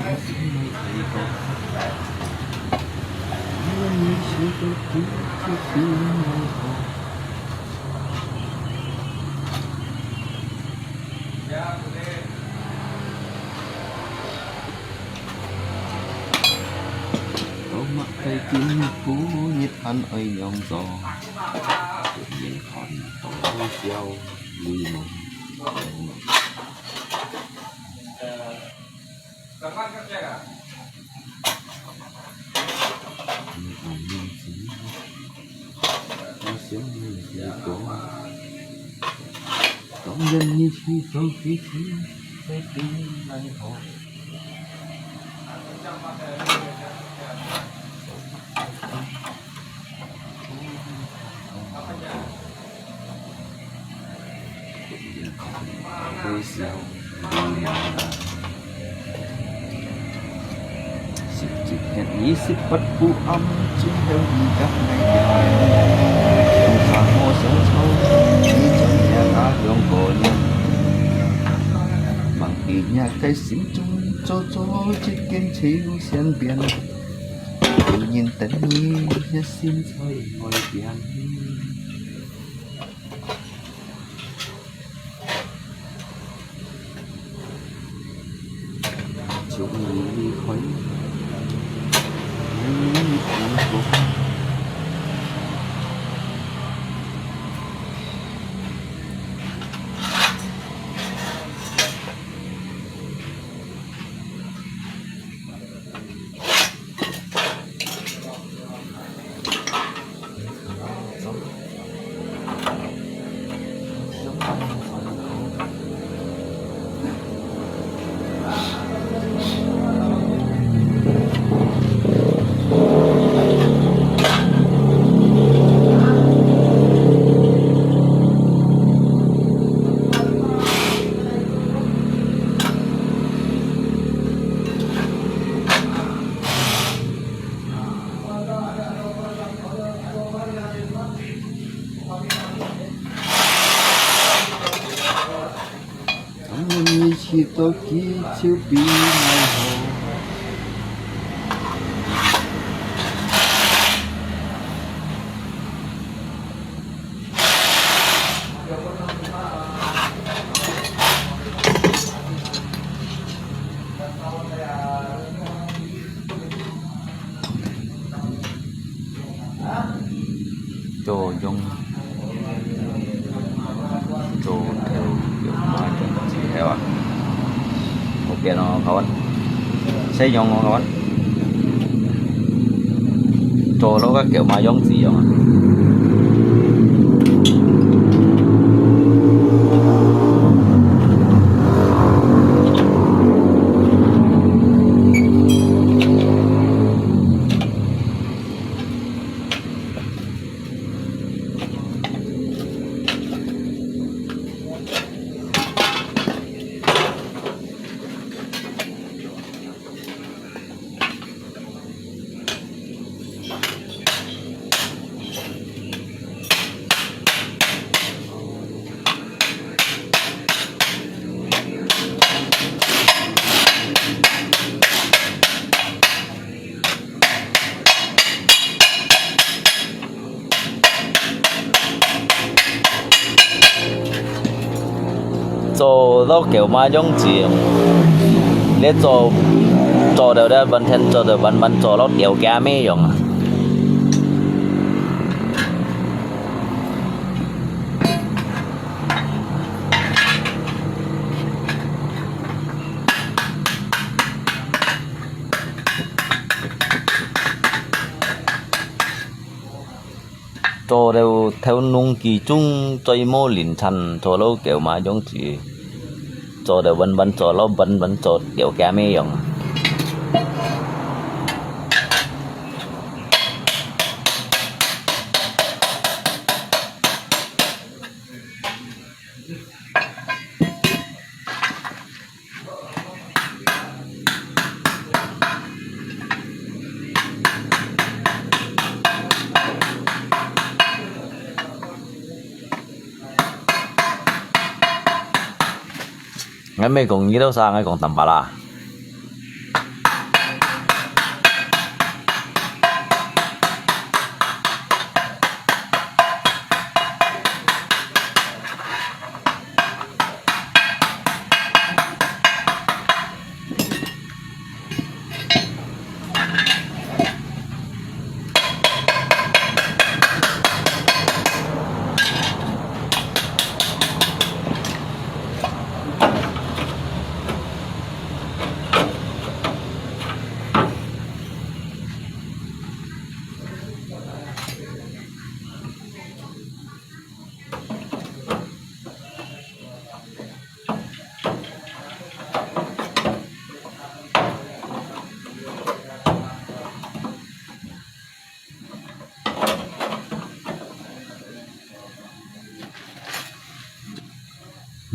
Mặc cây kim phú nhiệt ăn ơi nhong gió tự nhiên còn tối gieo lì mông công nhân như khi không khí khí sẽ tin lại họ tôi gieo sự chỉ nhận ý sự bất phụ âm chứ theo như các ngày trong sáng mô sống sâu như trong nhà ta hướng cổ nhân bằng kỳ nhà cây sinh chung cho chiếc kiên chiếu xen biển tự nhiên tận nguy nhất xin thôi hồi biển chúng đi khói chỉ tôi kỹ chiếu bí mai hồ cho dùng cho theo kiểu mai cho chị theo à ok nó kawan saya yang kawan cho nó các kiểu mai giống gì không做到kiểu mà giống gì để做到的วัน天做到วัน做到屌家咩用啊做到theo nung kỳ trung chơi mô liền thành做到kiểu mà giống gì做到วัน做到วัน做屌家咩用ngay mấy con như đâu sang ngay con Tampalak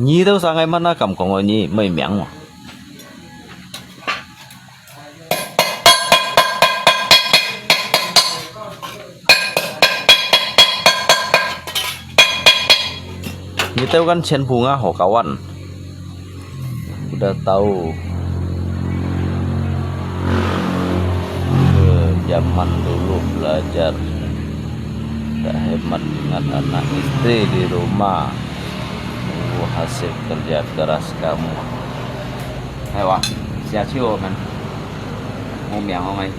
nhí đâu sang ngày mà nó cầm con ngồi nhí mấy miếng mà nhí tao kan chen bunga ho kawan udah tahu zaman dulu belajar tak hemat dengan anak istri di rumah, nunggu hasil kerja keras kamu. Hay quá, xe chiều mình mua mèo không anh?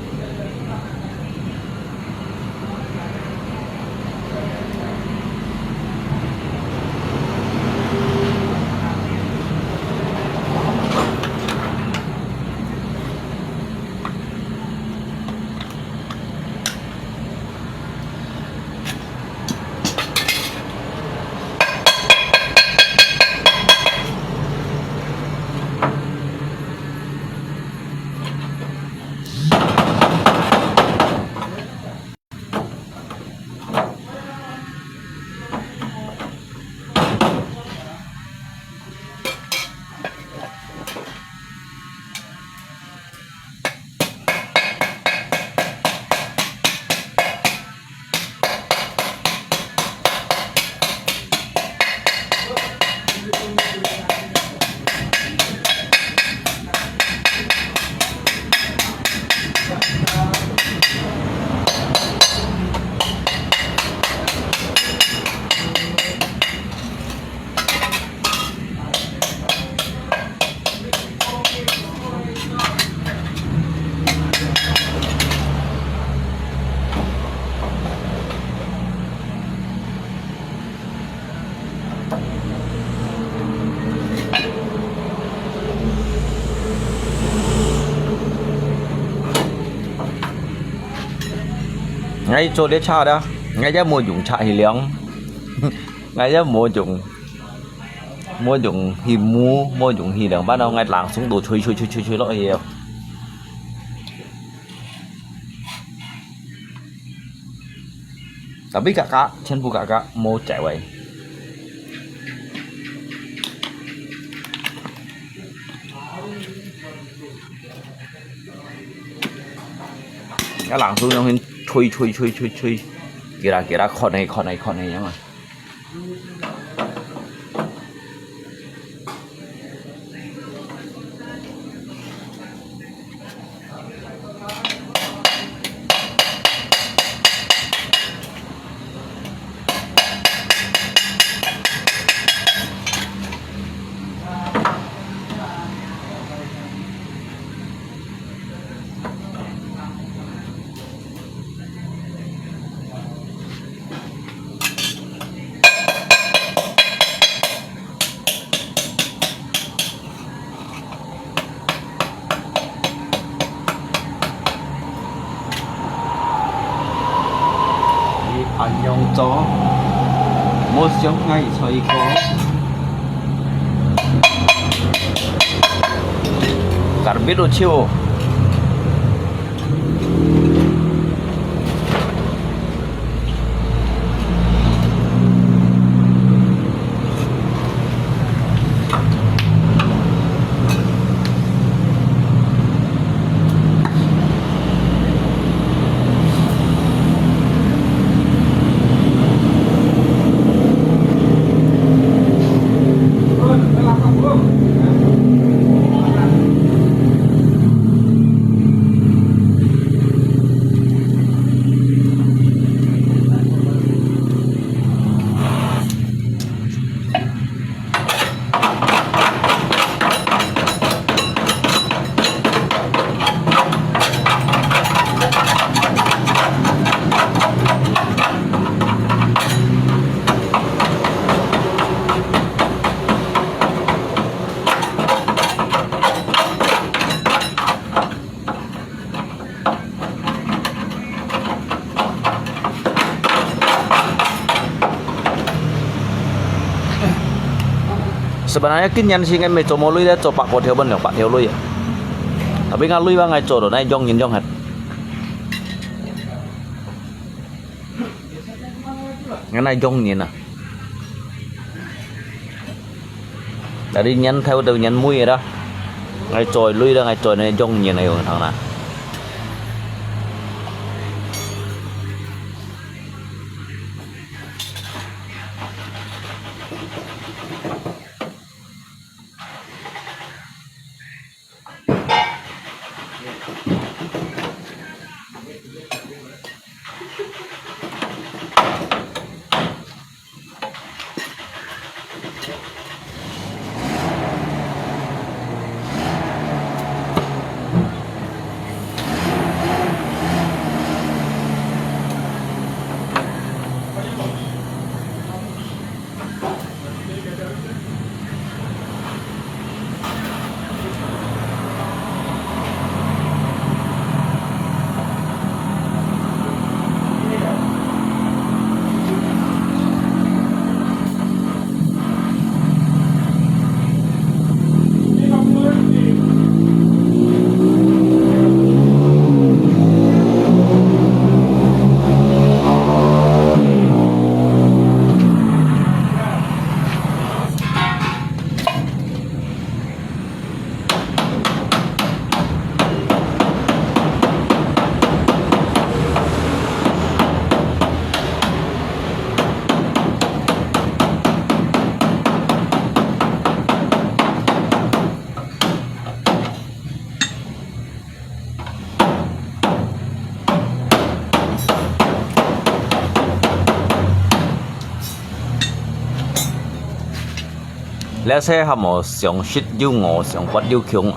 Ngay chỗ để cha đó, ngay ra mua dùng cha thì liang, ngay ra mua dùng hi mua dùng hi liang bắt đầu ngay làng xuống đồ chui lỗi nhiều. Tapi kakak, chen bu kakak mau cewek. Cái làng xuống nó hình chui kira con này nhá mà 안녕 저 모션 ngay 저희 거 Carbito chiêu Sebenarnya kinyan sih kan meco mau lui dia coba kau theo bên được bạn theo lui ya. Tapi nggak lui bang ngai coba này jong nhìn jong hạt. Cái này jong nhìn à. Dari nhân theo từ nhân mũi đó ngay trồi lui ra ngay trồi này dông như này thằng nào lẽ xe hầm một sòng shit yêu ngộ sòng quát yêu khiung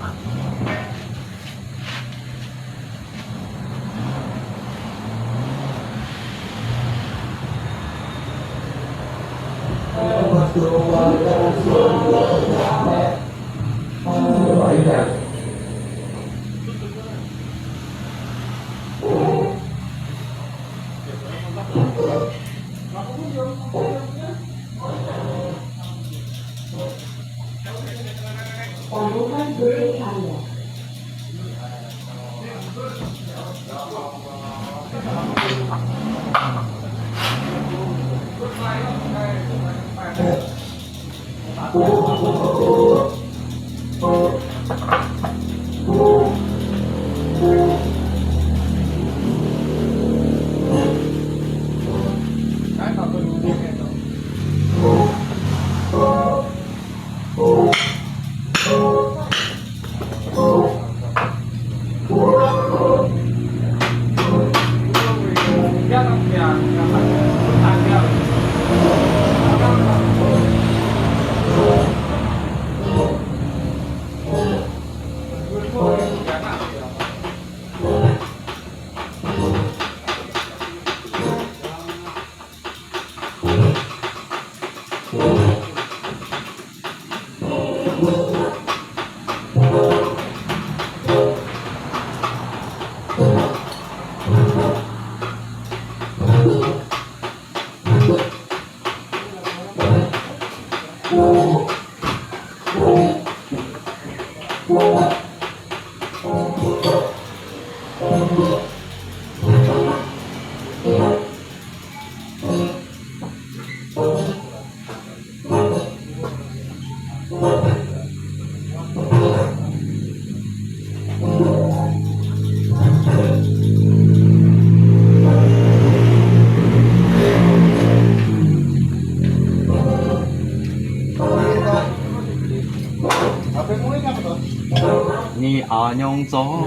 你阿娘做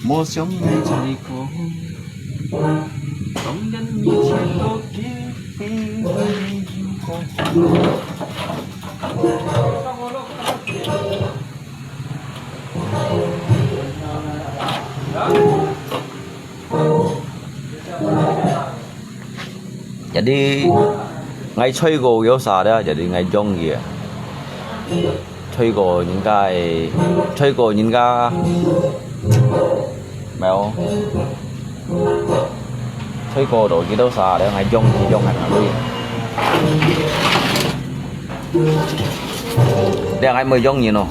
我想你这个当人一切都给你Jadi ngay chơi gồ yếu xà đó, jadi ngay dông gì chơi gồ những cái mèo chơi gồ rồi cái đâu xà đó ngay dông thì dông hẳn đi đây ngay 10 dông gì nào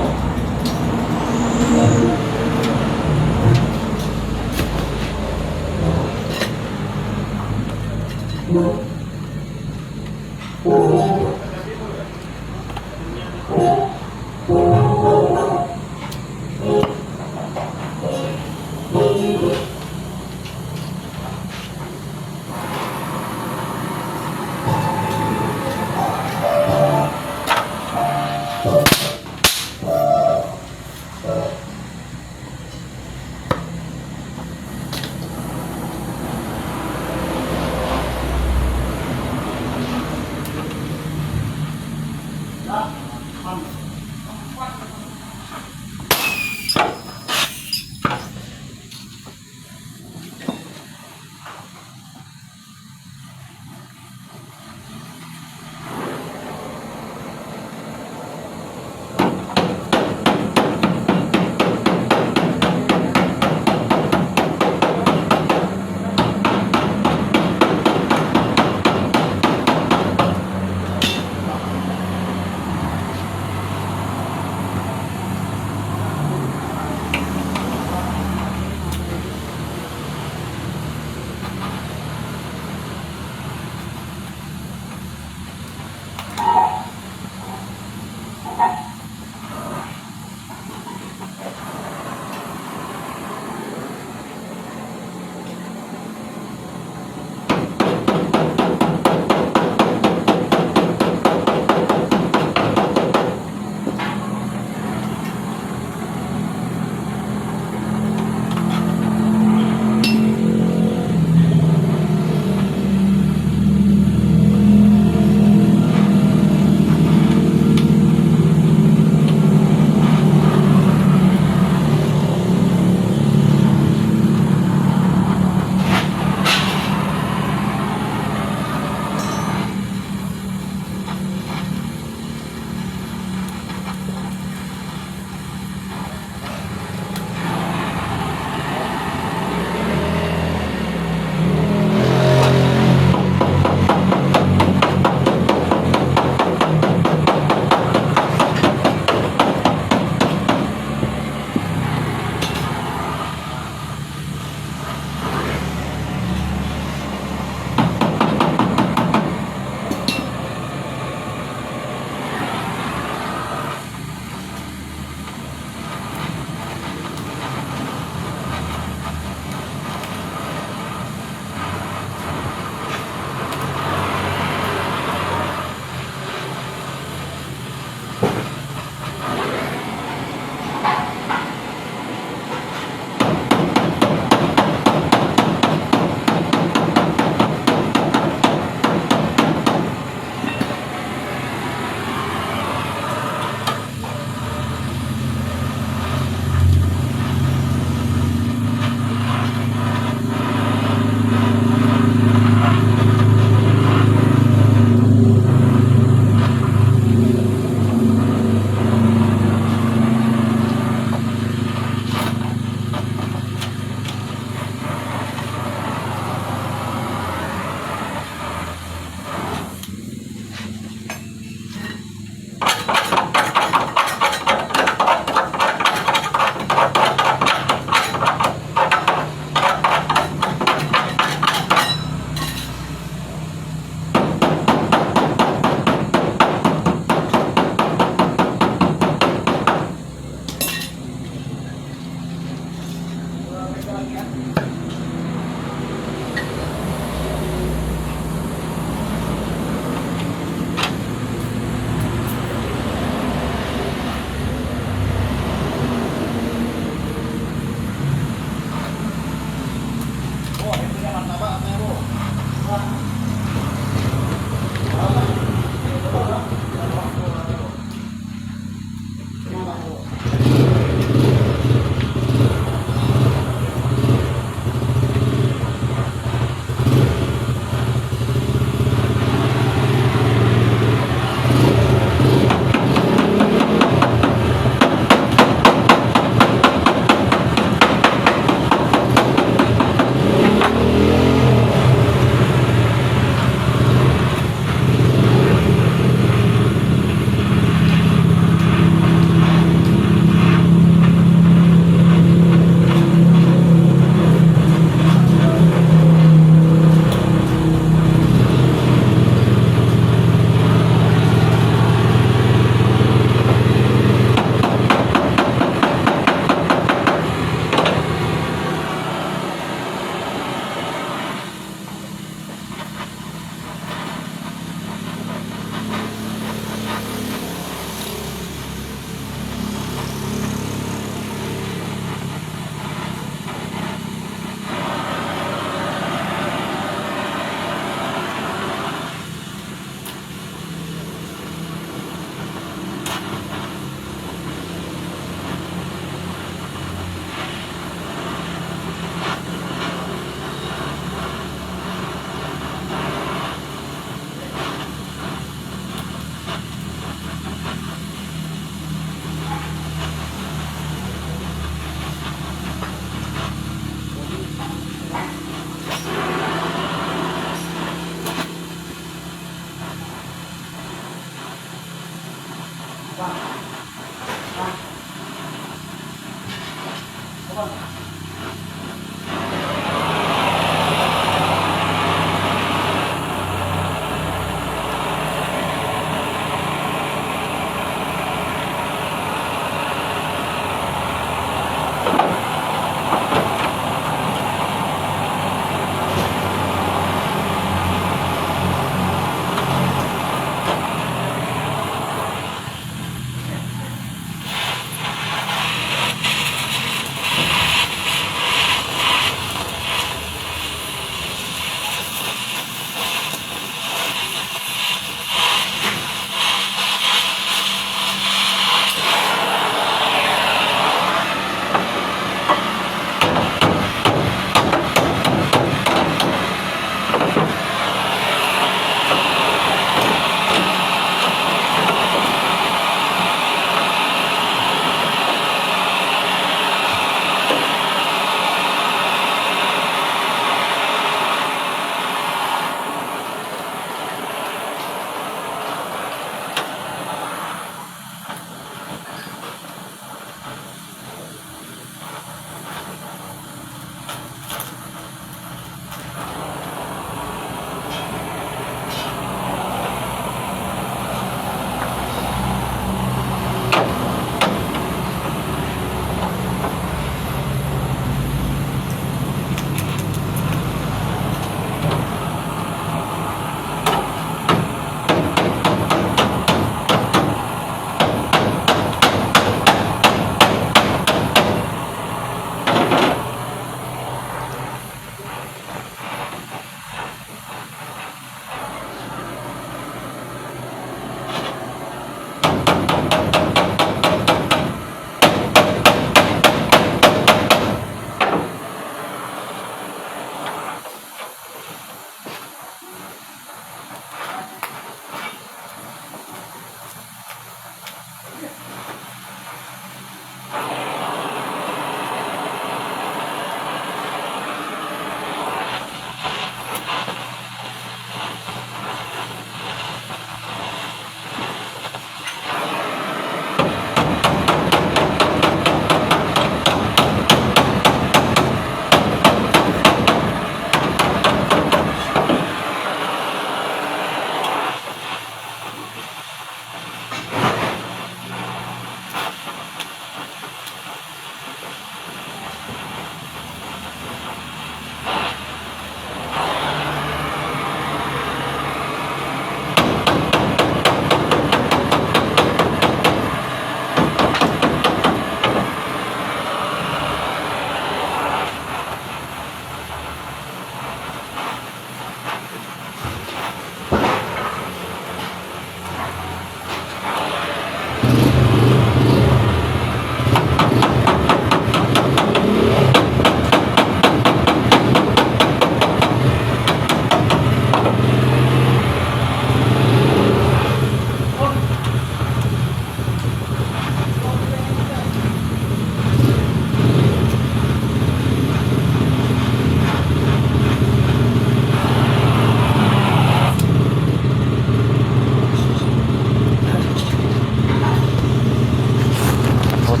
首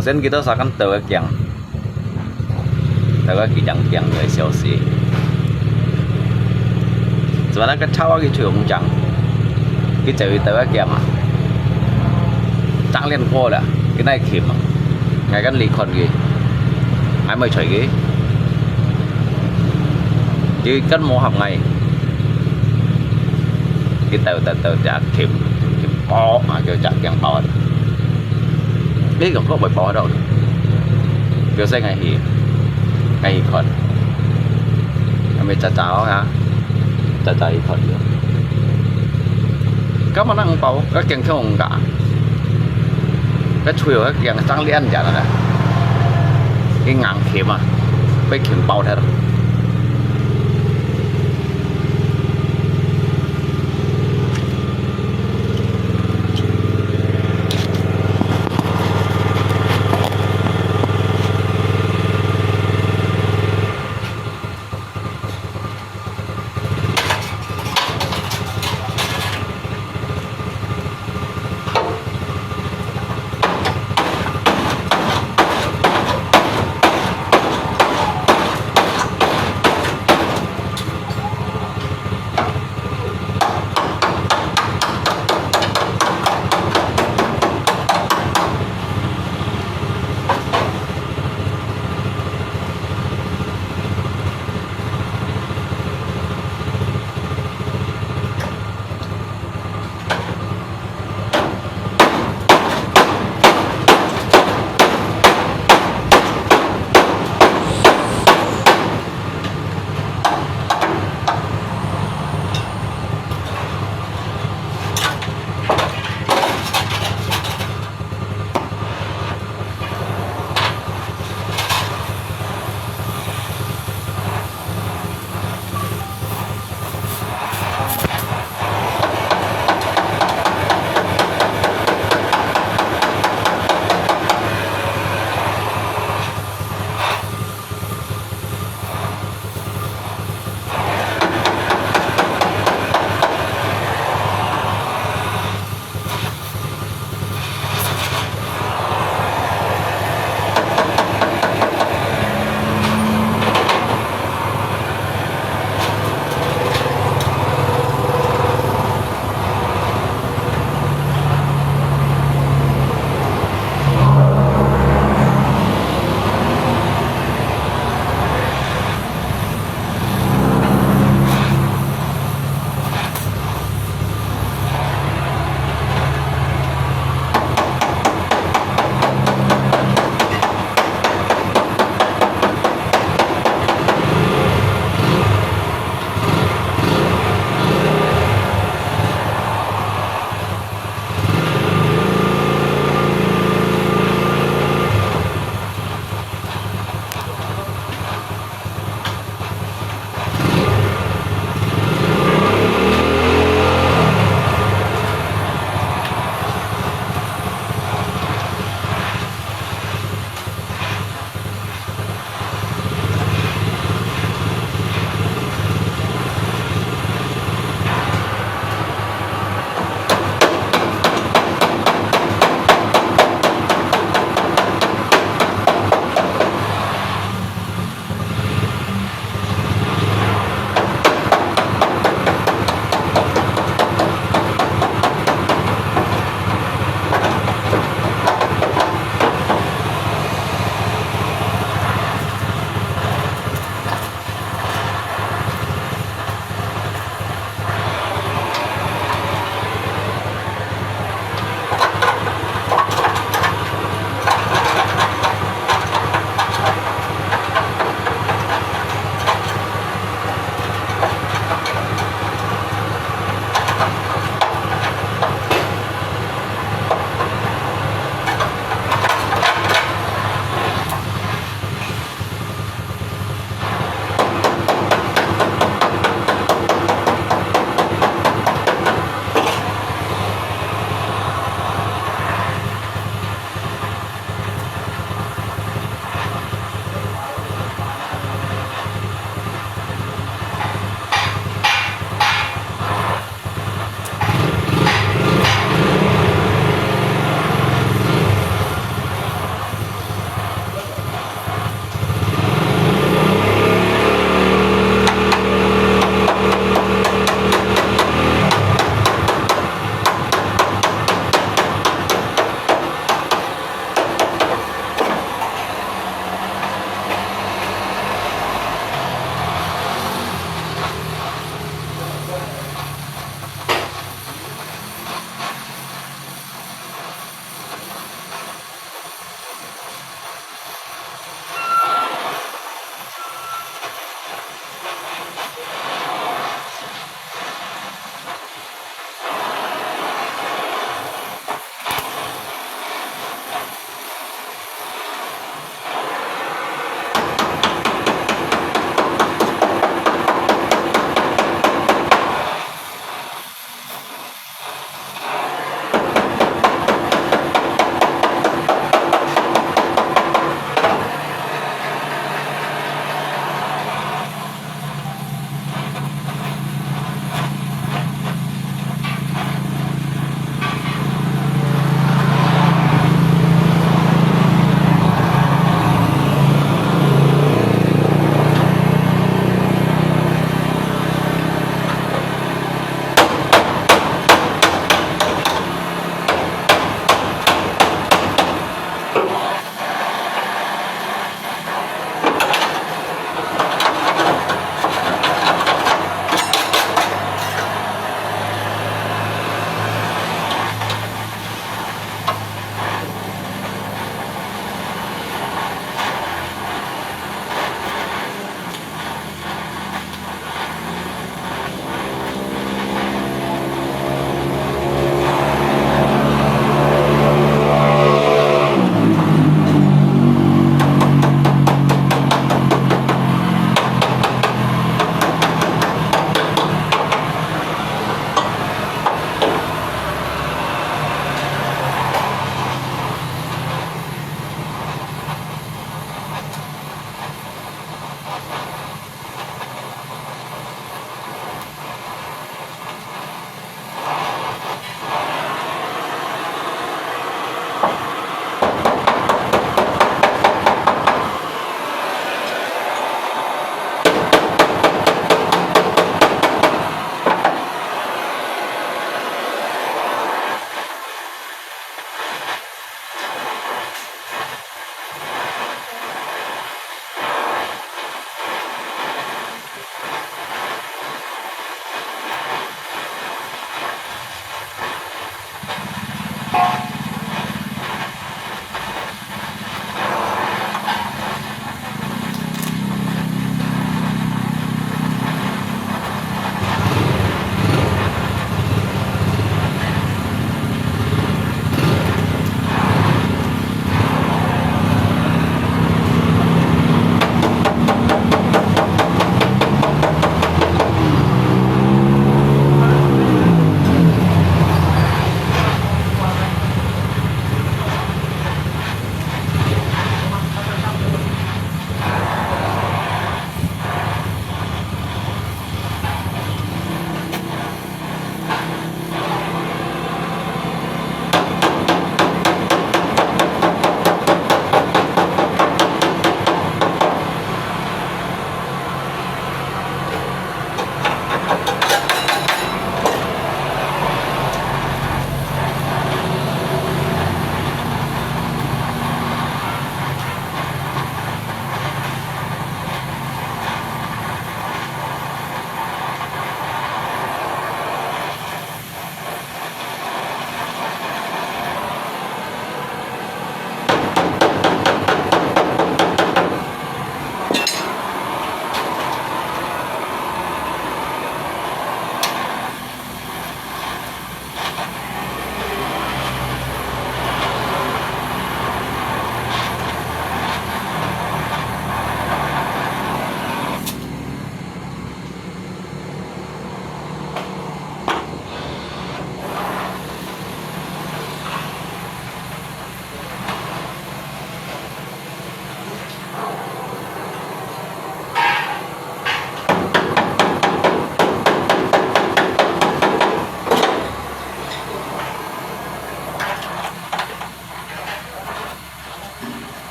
先kita akan tahu yang的消息。sebenarnya cái cháu cái chuyện cũng chẳng cái chơi tới cái mà chẳng liên quan là cái này kiếm mà ngày cái lý còn gì ai mới chơi cái chứ cân mô học ngày cái tàu chả kiếm bó mà kêu chả kiếm bó biết còn có bởi bó đâu kêu xe ngày hi còn mình chả cháu hả chả hi còn được các món ăn bó các kiện không cả cái chuối các kiện trắng liên chả là cái ngang kiếm à cái kiếm bó thế rồi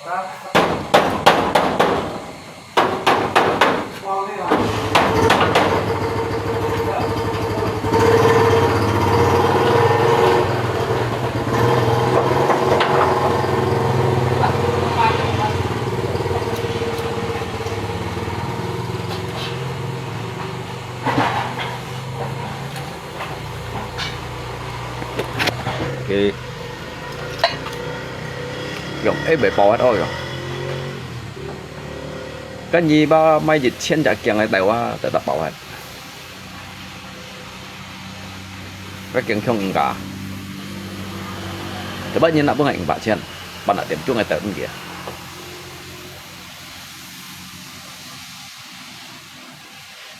Cái用 A 被包hết rồi cái gì ba mấy dịch trên chả kiện này tạiว่าแต่tập bảo hết cái kiện không cả thì bất nhiên là bức ảnh bạn trên bạn đã điểm chung ngày tới bên kia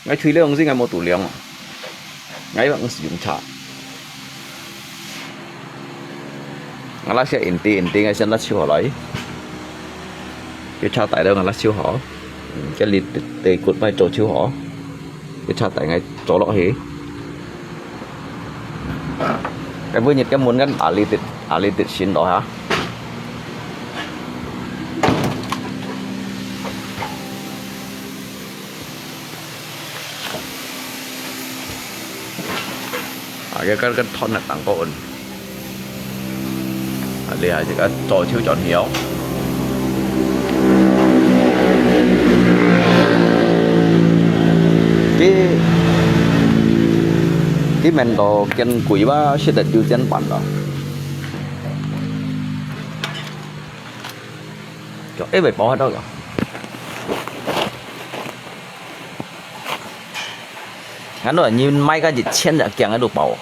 ngay truy lượng gì ngày một tủ liếng ngay bạn sử dụng chart ngay là sẽ in tiền ngay trên là siêu hỏa lấy cái chart tại đâu là siêu hỏa cái lít để cột vai trò siêu hỏa cái chart tại ngay chỗ lọ hí cái vui nhiệt cái muốn ngăn à lít xin đó hả cái thon là tăng ổn đây là cái trò chiếu chọn hiếu cái mình đồ chân quỷ ba sẽ đặt tiêu chân bản đó cho ấy phải bỏ đâu rồi hắn nói như may cái gì chen đã kẹng cái đồ bảo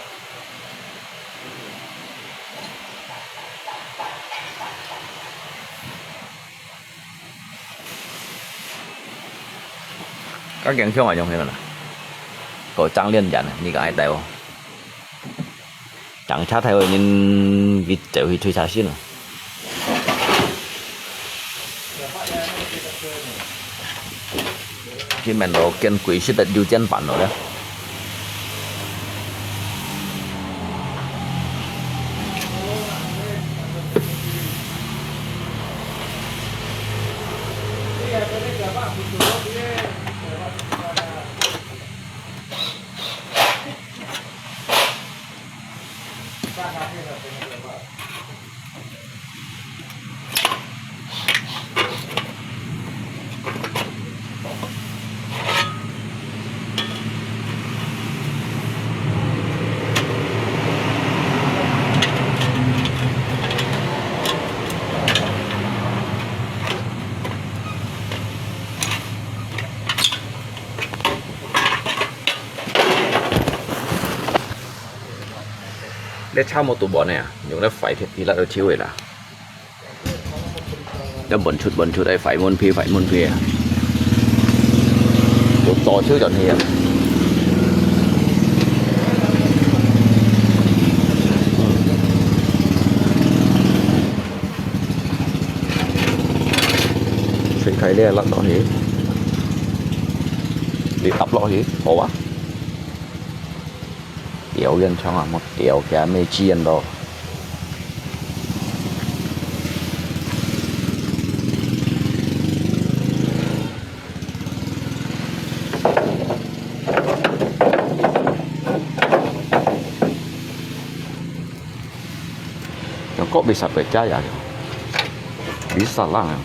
các kẹng không ở trong này là có trắng liên dẫn như cái ai đều chẳng chắc theo nhưng vì tiểu thì thuê xa xin rồi khi mình đồ kiên quỷ sẽ tận điều chân bản rồi đó để trao một tủ bỏ này à những nó phải thì là ở chiếu vậy là nó bẩn chút đây phải môn phi à một to chứ chọn hiền chuyện thấy đây là đó thế đi tập lo thế khổ quá tiểu nhân cho một tiểu cái mê chiên đồ nó có bị sập về trái à bị sạt lăng à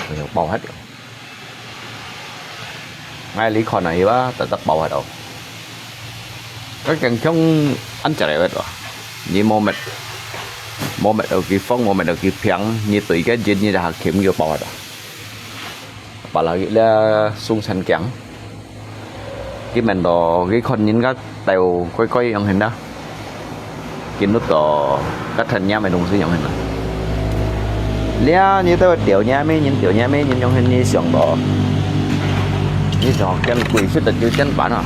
phải bao hết ngay lý khó này quá tập bao hết đâu cái càng trong anh trả lại hết rồi như mô mệt ở cái phong mô mệt ở cái phiang như tùy cái gì như là hạt kiểm vô bao hết rồi bảo là cái là sung sanh kén cái mình đó cái con những cái tàu quay ông hình đó cái nút đó các thần nha mày đồng sử dụng hình này lẽ như tôi tiểu nha mấy nhìn trong hình như sòng đó như trò chân quỷ xuất định như chân bản à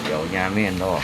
Dầu nhà miền đó.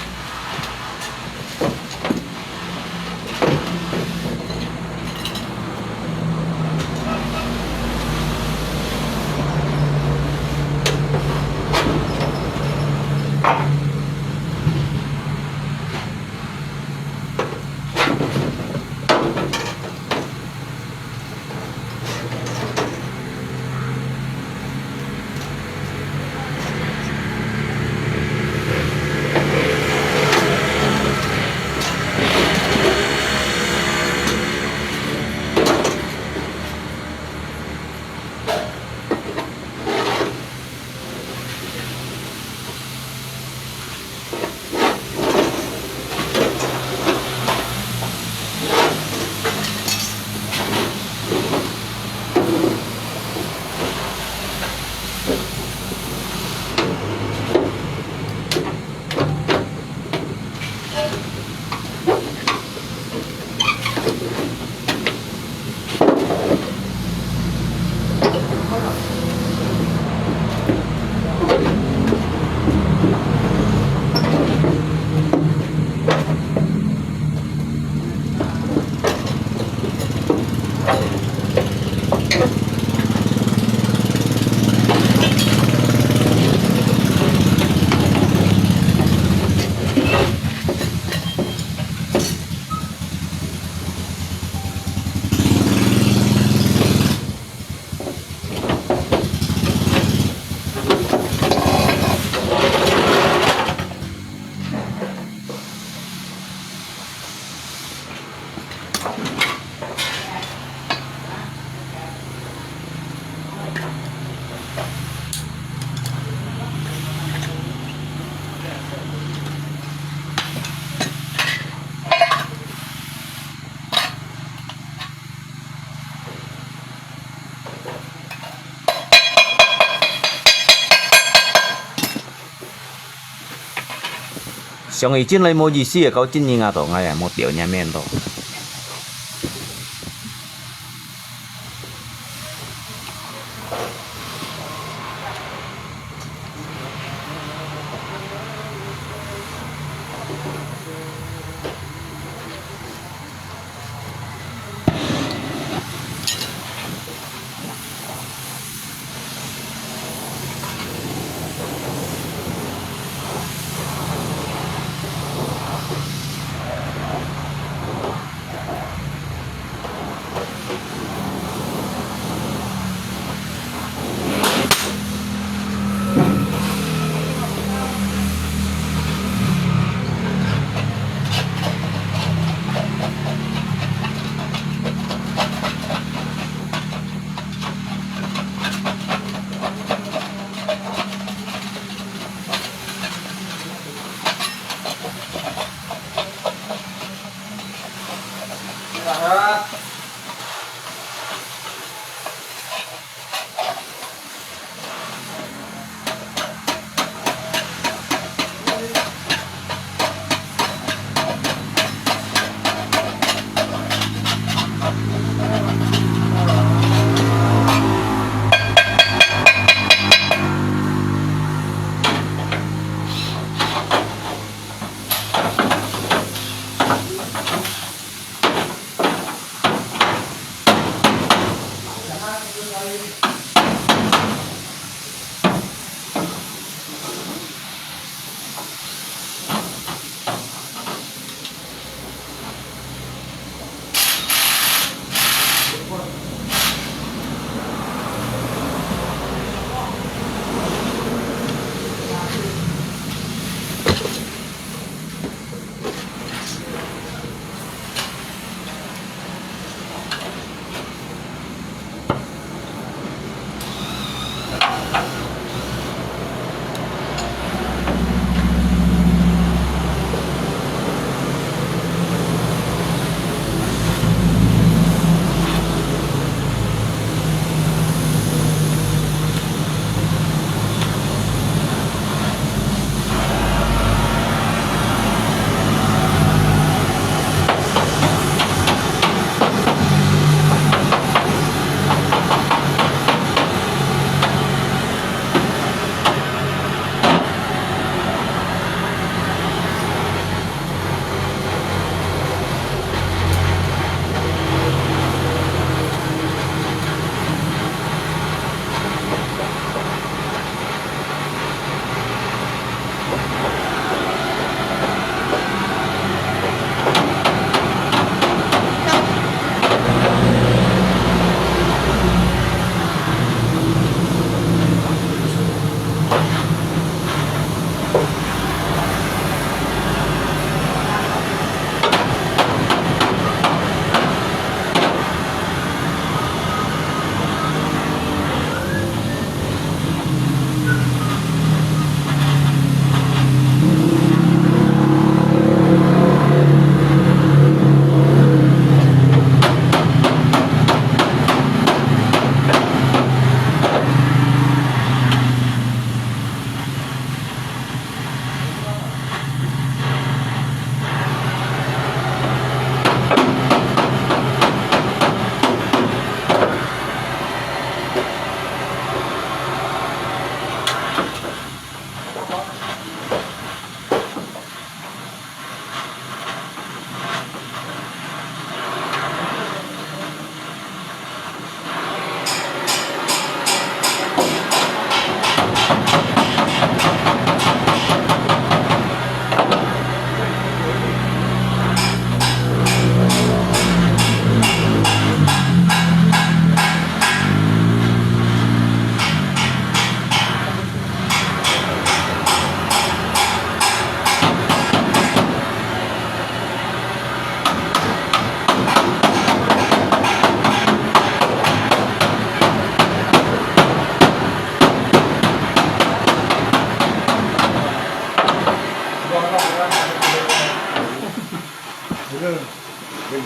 Xong rồi trên lấy một gì xí có trên nhìn à tổ ngay một tiểu nhà men tổ.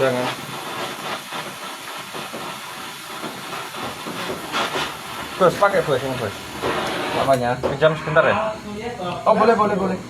Jangan. Bos, pakai bos ini bos. Apanya? Pinjam sebentar ya? Oh boleh.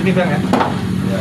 Sini Bang ya. Iya.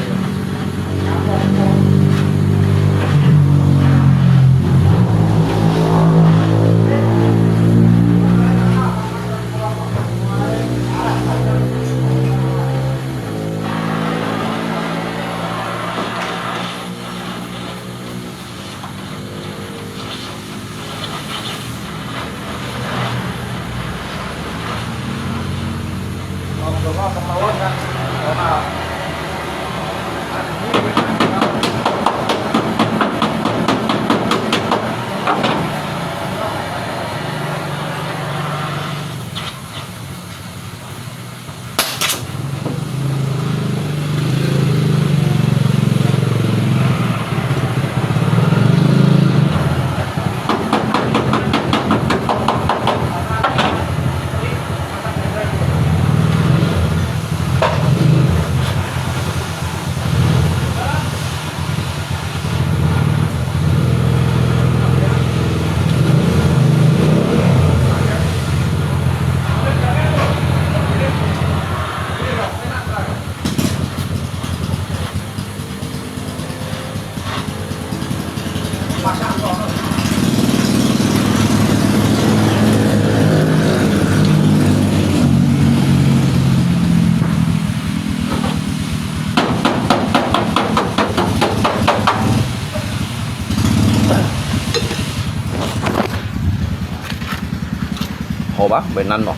Hồ bác bên năn rồi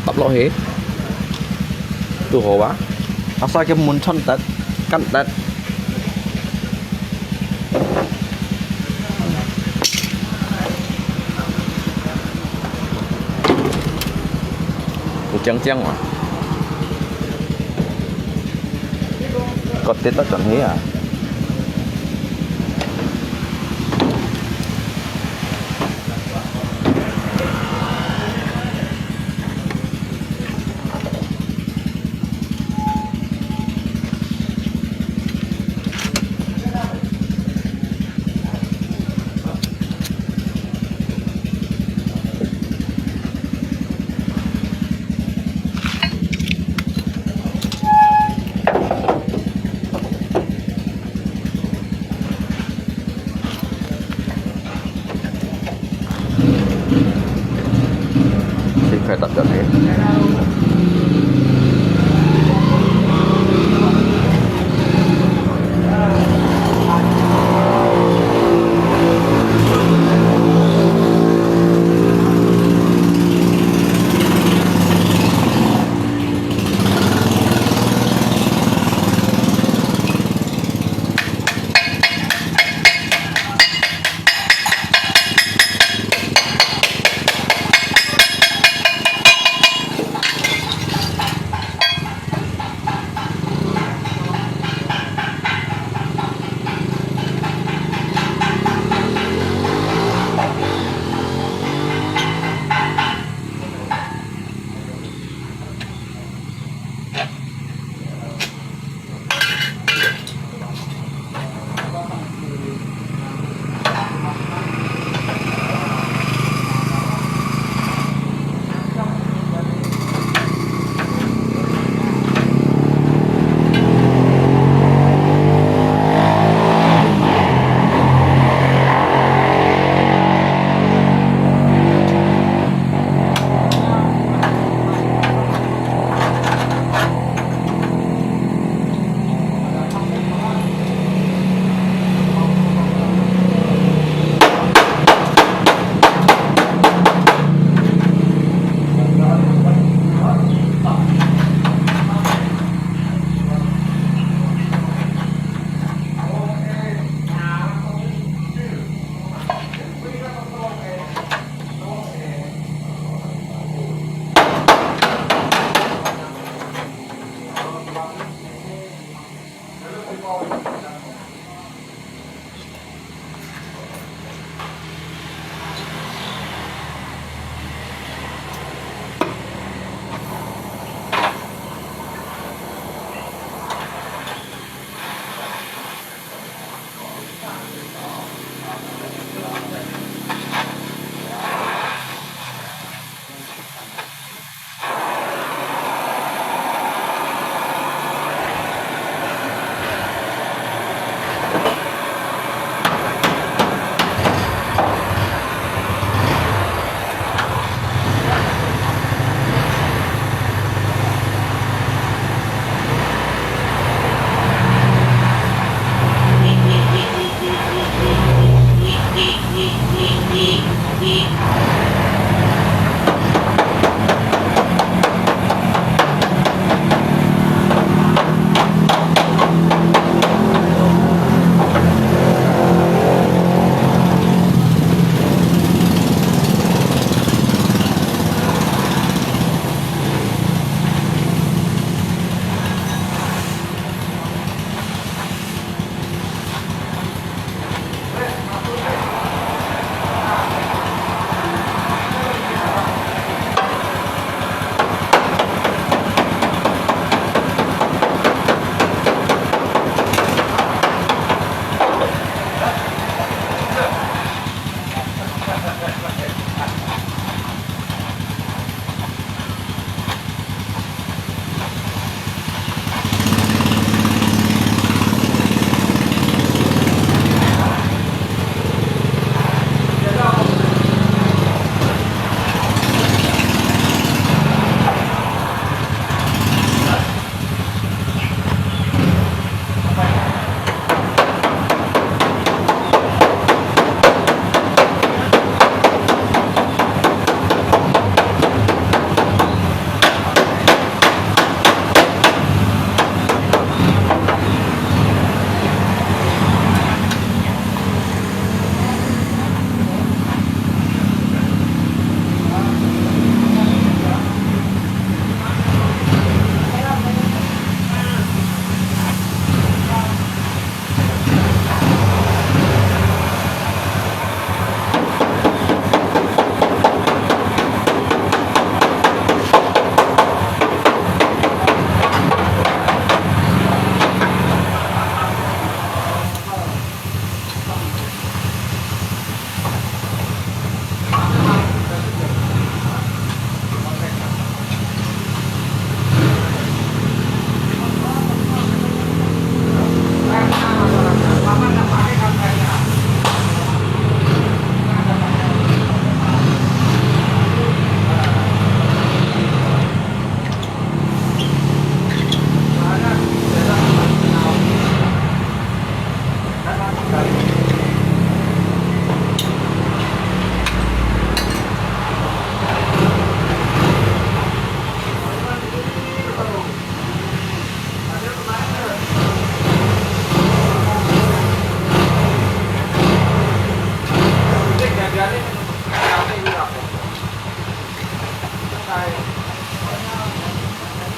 tập lo hết từ hồ bác sao cái muốn chân tết cắt tết chăng mà có tết tất chuẩn thế à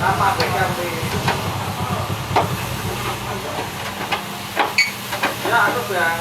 Ya, aku bilang.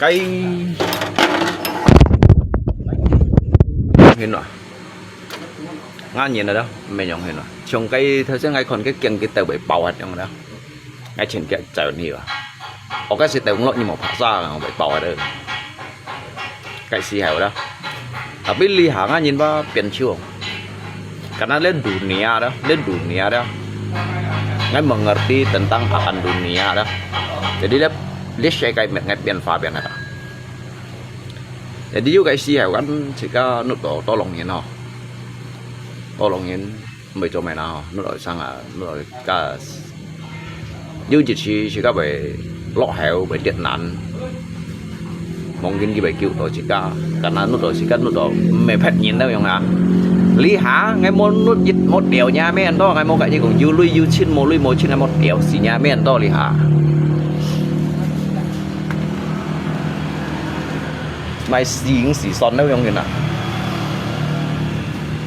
Cái hình rồi ngang nhìn rồi đó mình nhung hình rồi trong cái thời gian ngay còn cái kiêng cái tàu bị bầu hết trong đó ngay trên cái chợ nhiều ở cái xe tàu cũng lộn như một phát ra bị bầu ở đây cái xì hẻo đó tapi lihat ngang nhìn ba biển chiều karena lên dunia đó ngay mengerti tentang akan dunia đó jadi dia saya kayak ngai biển pha biển này jadi juga isi ya kan jika nút đó tolong nhìn mấy chỗ mày nào nút rồi sang nút rồi cả như chỉ các về lọ heo về điện nạn mong cái về kêu tôi chỉ cả karena nút rồi chỉ cả nút đó mày phết nhìn đâu không ạ lý hả ngay nút dịch một điều nha mấy anh đó ngay một cái gì cũng du chín một chín là một điều xí nha mấy anh đó lý hả mày xì son đâu không ạ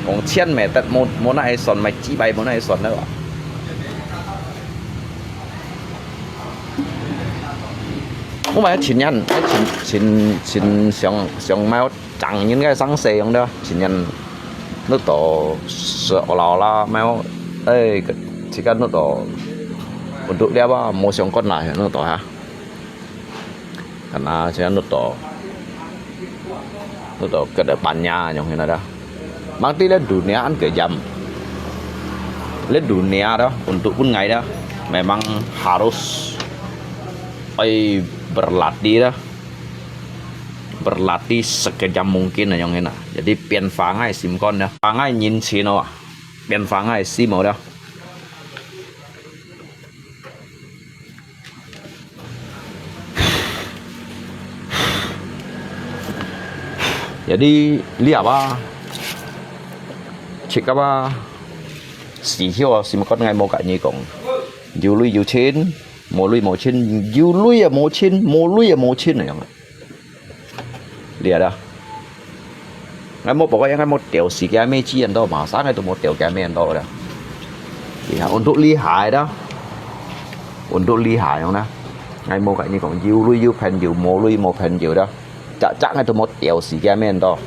còn chen mẹ tận một này son mày chỉ bay một này son đâu ạ không phải chỉ nhân xin xong máu chẳng những cái sáng xe không đó chỉ nhân nó tổ sợ lò la máu ê chỉ cần nó tổ một tụ đeo ba một xong con này nó tổ ha karena saya nó tổ ke depannya yang ini ada. Berarti lihat dunia kan kejam. Lihat dunia dah untuk pun ngai dah memang harus berlatih sekejam mungkin yang ini. Jadi pian fangai sim con dah. Fangai nhìn xí nó, pian fangai sim mau dah. Jadi lihat apa cik apa xì hiu xì con ngày một cái gì cũng dù chín một chín này lihat dah ngày một pokoknya ngày một tiểu xì cái mê chi đó mà sáng ngày tụi một tiểu cái mê đó dah lihat untuk lihat dah untuk lihat không nè ngày một cái gì cũng dù pen dù một pen dù đó chắc ngay từ một tiểu xì cái men đó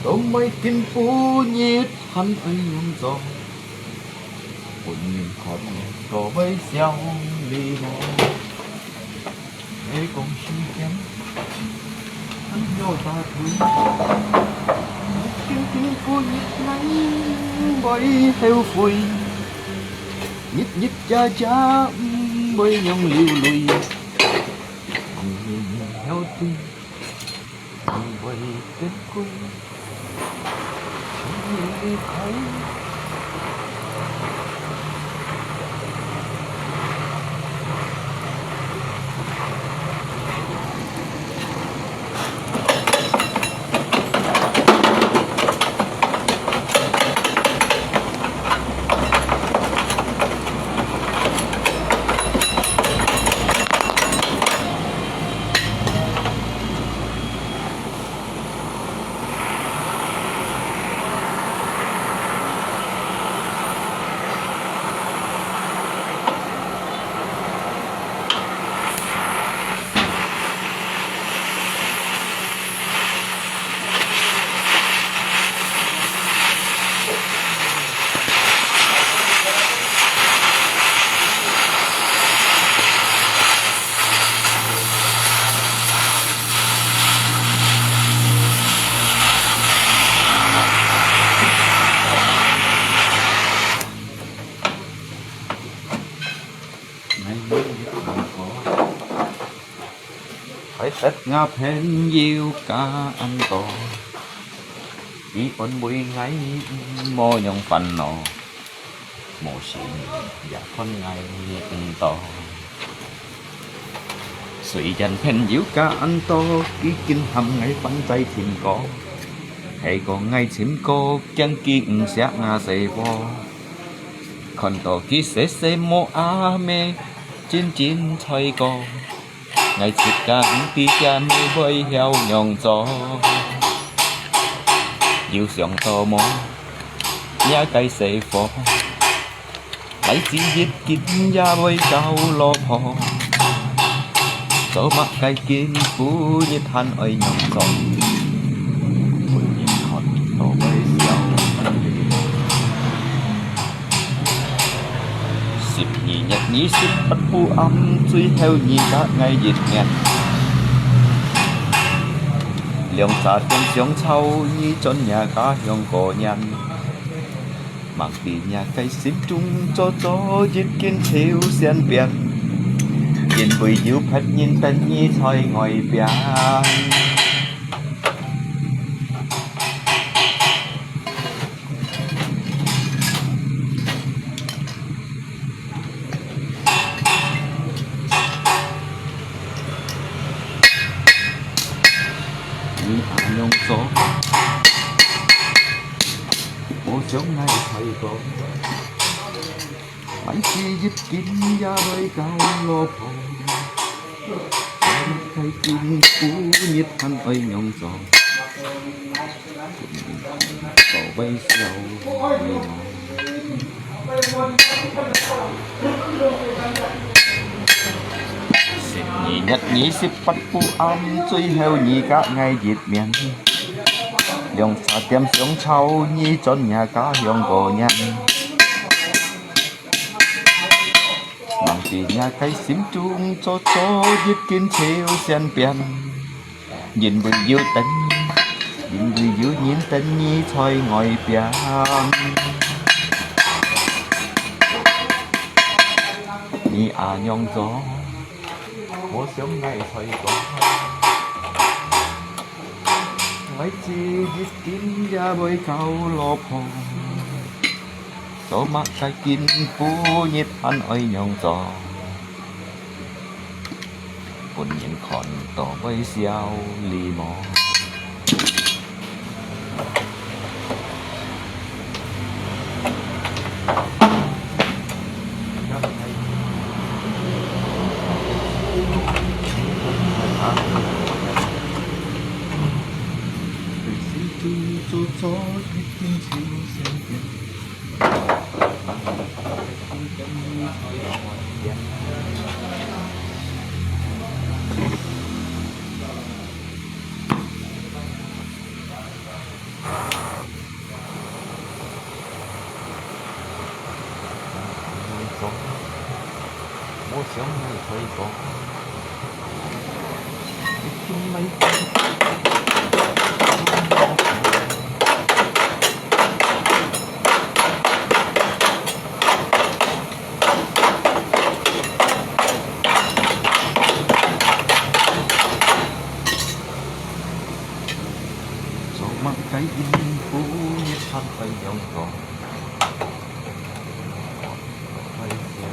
都ไม่กินปูยีดพันไอ้ยงจองคนขอดก็ไม่เสียวลีโมไอ้กงชิเกียนอันโยตาถุยกินปูยีดนั้นบ่อยเฮวฟุยnhít nhít cha cha bơi nhông liu lùi nhìn heo tim bơi kết cung đi thấy Tết nga phen yêu ca ăn to ý ôn bùi ngay mô nhông phần nọ mô xin và con ngay to suy dành phen yêu ca ăn to ký kinh hầm ngay phân tay thìm có hay còn ngay thìm có chẳng ký sẽ nga dây vô còn to ký sẽ mô á mê chín chín thôi có ngày chích ca tí cha mê với heo nhong gió yêu sòng to mô nhà cây xây phò lấy chỉ giết kín gia với cao lo phò số mắt cây kín phú như than ơi nhong gió ôi nhìn hot to với sao xịp nhì nhật nhí xịp bắt phu âm truy theo nhì các ngày dịch nghẹn lượng xa tiếng sống sâu như chốn nhà cá hương cổ nhân mang tì nhà cây xếp trung cho giết kiến chiếu xen biển nhìn bùi diệu phật nhìn tên nhi thôi ngồi biển nhông số bố chống ngay thầy con bánh chi giúp kín ra đôi cao lô phò thầy kín phú nhiệt thân ơi nhông gió tổ bay sầu nhị nhất nhị xếp bắt phu âm truy heo nhị các ngày dịp miền dòng xa tiêm xuống trâu nhị chốn nhà cá hương cổ nhân bằng tì nhà cây xím trung cho giết kín chiếu xen biển nhìn bùi diêu tính nhìn bùi diêu nhìn tính nhị thôi ngồi biển nhị nhong gió bố sống ngày thôi có lấy chi giết kín ra bơi cao lô phò số mắt cây kín phú nhiệt hắn ơi nhông gió buồn nhìn khòn tỏ bơi xiao lì mò cho biết kinh chiếu xem tiền mua sắm này thôi có mấy mang cái in phú nhất thân phải dòng còn phải theo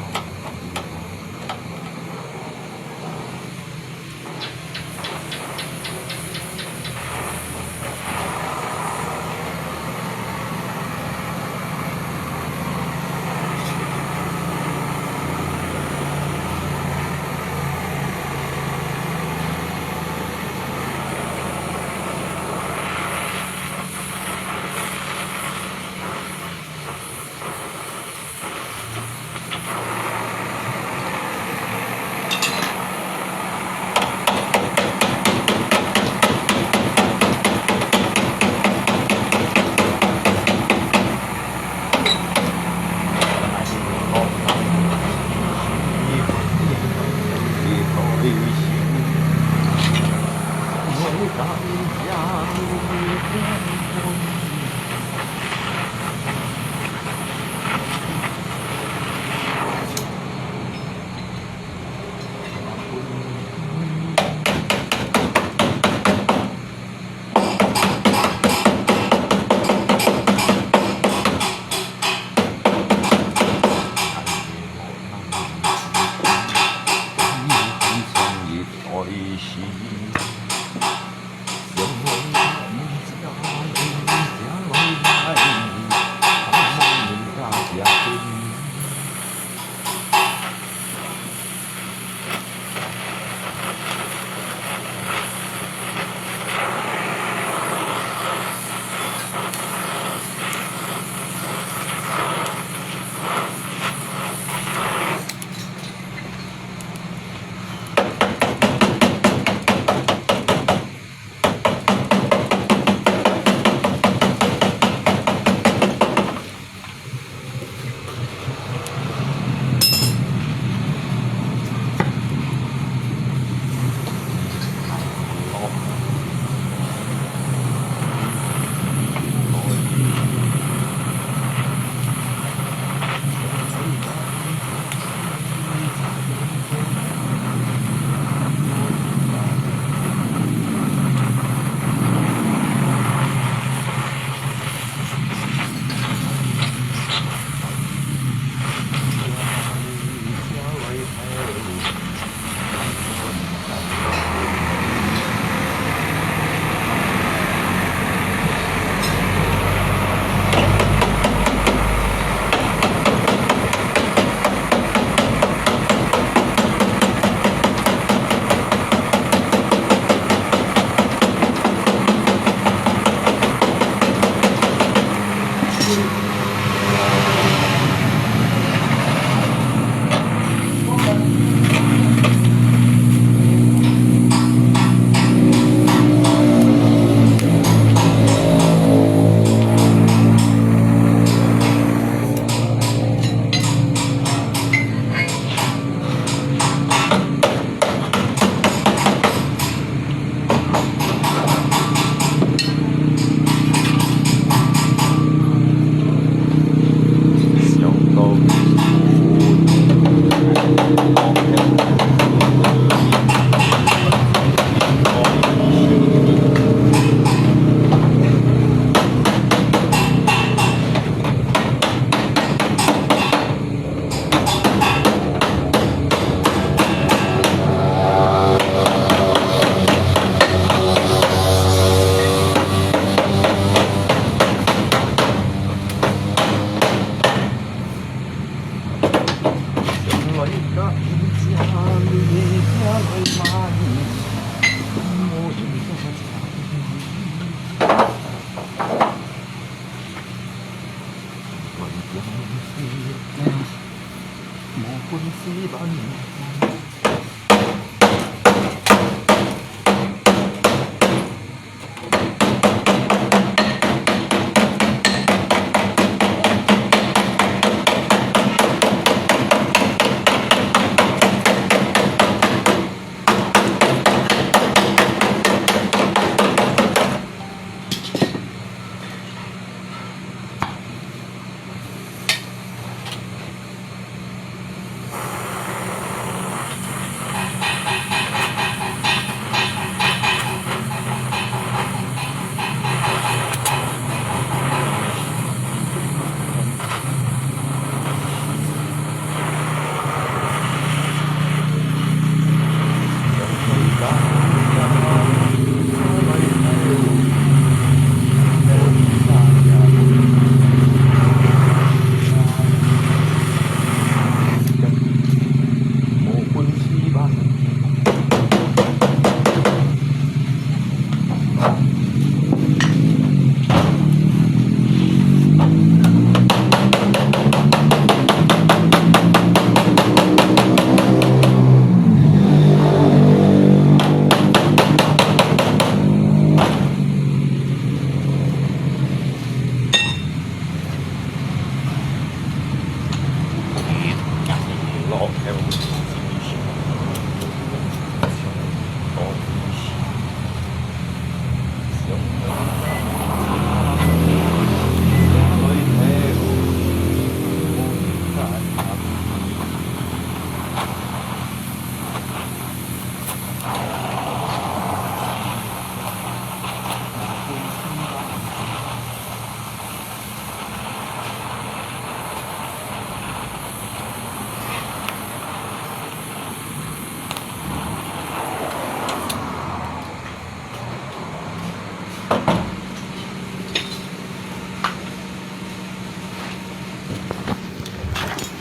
无分丝万。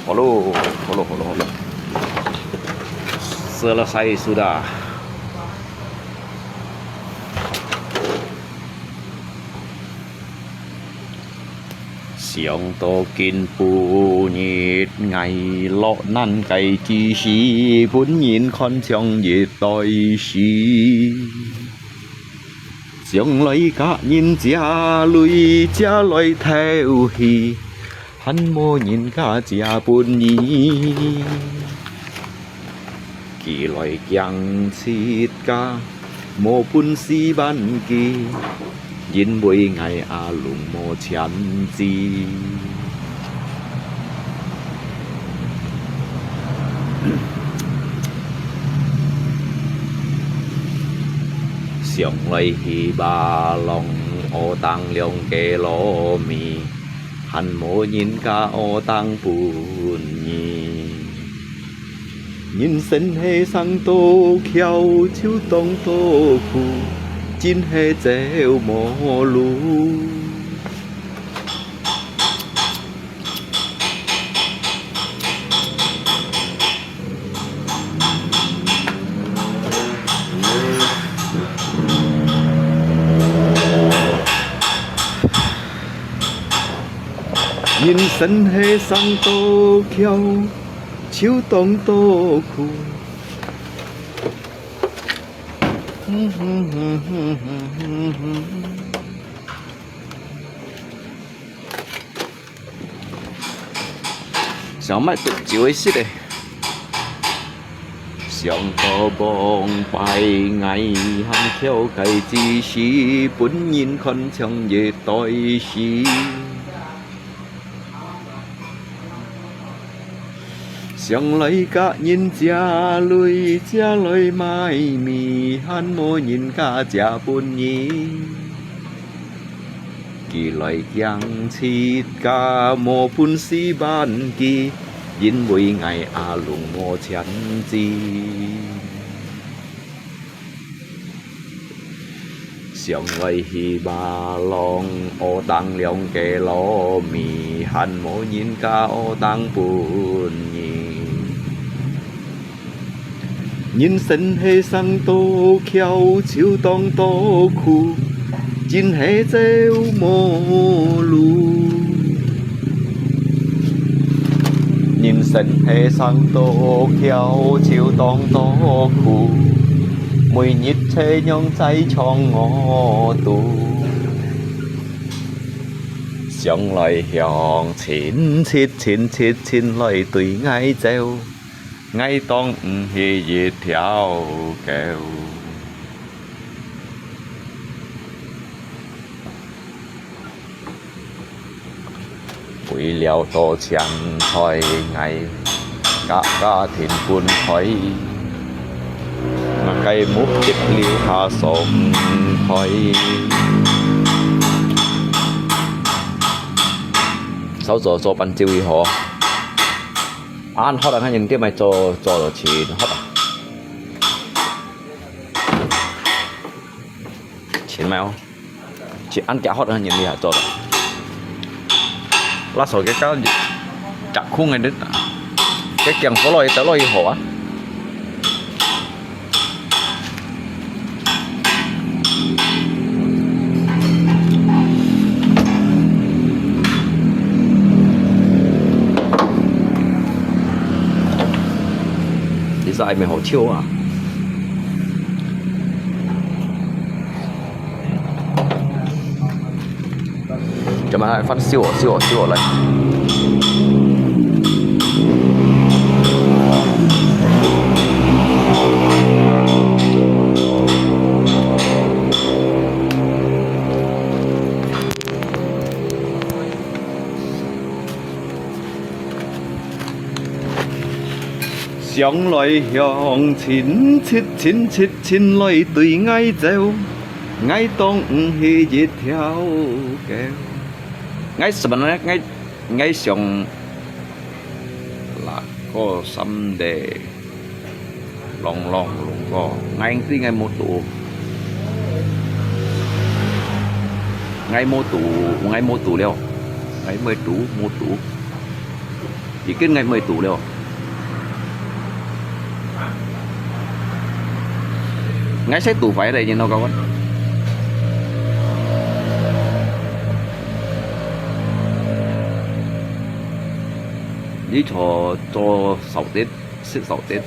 Halo. Selesai sudah. Sông tô kinh bù nhiệt ngày lọ năn cày chi xí vốn nhìn con trong nhiệt tôi xí sông lấy cả nhìn cha lối theo hì hắn mô nhìn cả cha buồn nhí kỳ lối giang xịt ca mô bún xí ban kỳ nhìn mỗi ngày Alung mô chán gì sông lấy hi ba lòng ô tăng liông kê lô mì hắn mô nhìn cả ô tăng buồn nhìn sân hê sang tô khéo chiếu tông tô khu chín hê chéo mô lú nhìn sân hê sang tô khéo chiếu tông tô khu小麦都几位是的，上個幫拜藝行跳計之時，本然看長夜代時。上來家人家來買米，喊莫人家家本意。kỳ lại giang chít ca mô phun si ban kỳ yên mỗi ngày Alung mô chán chi xiong lại hi ba long ô tăng liong kê lô mì hàn mô nhìn ca ô tăng buồn nhìn sân hê sang tô khéo chiếu tông tô khu chín hê treo mô lù nhìn 成起身多巧，笑當多苦，每日車樣仔闖我度。上來向前切前切前來對嗌走，嗌當唔係一條狗。為了多錢財藝，家庭灌佢，我計目的了下送佢。手做品照如何？ăn hot là những cái mày cho chỉ hot à? Chỉ mày không? Chỉ ăn chả hot là những gì hả cho? Lá sồi cái chặt khuôn này đứt cái chèn có lôi tới lôi hổ á. Dài mày hổ chiêu à? Cho mày phát siêu lại. Sông lại hướng chín lại tùy ngay dèo, ngay tông hi dệt theo kéo. Ngay sebenarnya ngay sông là có xăm đề long có ngay tí ngay mô tủ ngay mô tủ leo ngay mê tủ mô tủ chỉ kết ngay mê tủ leo ngay xét tủ phải đây nhưng nó có đi cho sầu tết xếp sầu tết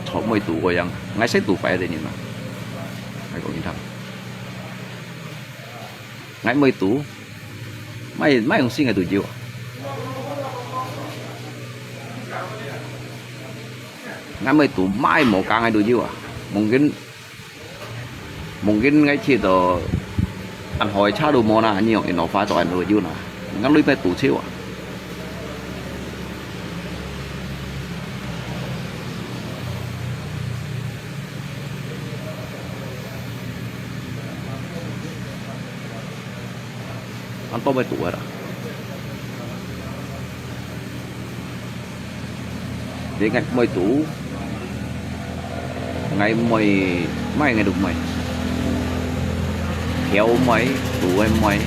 cho mấy tủ của dân ngay xét tủ phải đây nhưng mà hay còn như thằng ngay mấy tủ mấy ông xin ngày tủ chiều ngay mấy tủ mai một càng ngày tủ chiều à mungkin ngay chỉ đó ăn hỏi cha đồ món nào nhiều thì nó phá cho ăn đồ chiều nào ngắn lưới mấy tủ chiều à. Ăn to mấy tủ rồi đó. Để ngày mấy tủ ngày mấy ngày được mấy kéo mấy tủ em mấy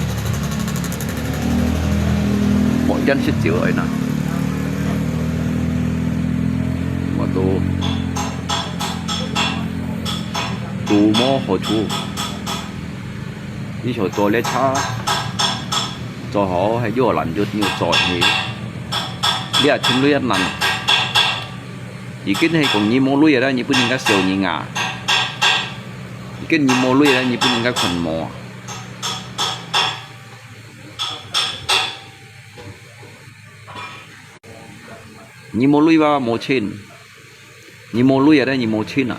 mỗi chân sẽ chịu rồi nè mà tủ mò hồ chú đi chỗ tôi lấy cha cho họ hay vô lần chút nhiều trọi thì bây giờ chúng nuôi ăn lần chỉ cái này còn như mô nuôi ở đây như những cái sầu như ngà cái như mô nuôi ở đây như những cái phần mò như mô nuôi vào mô trên như mô nuôi ở đây như mô trên à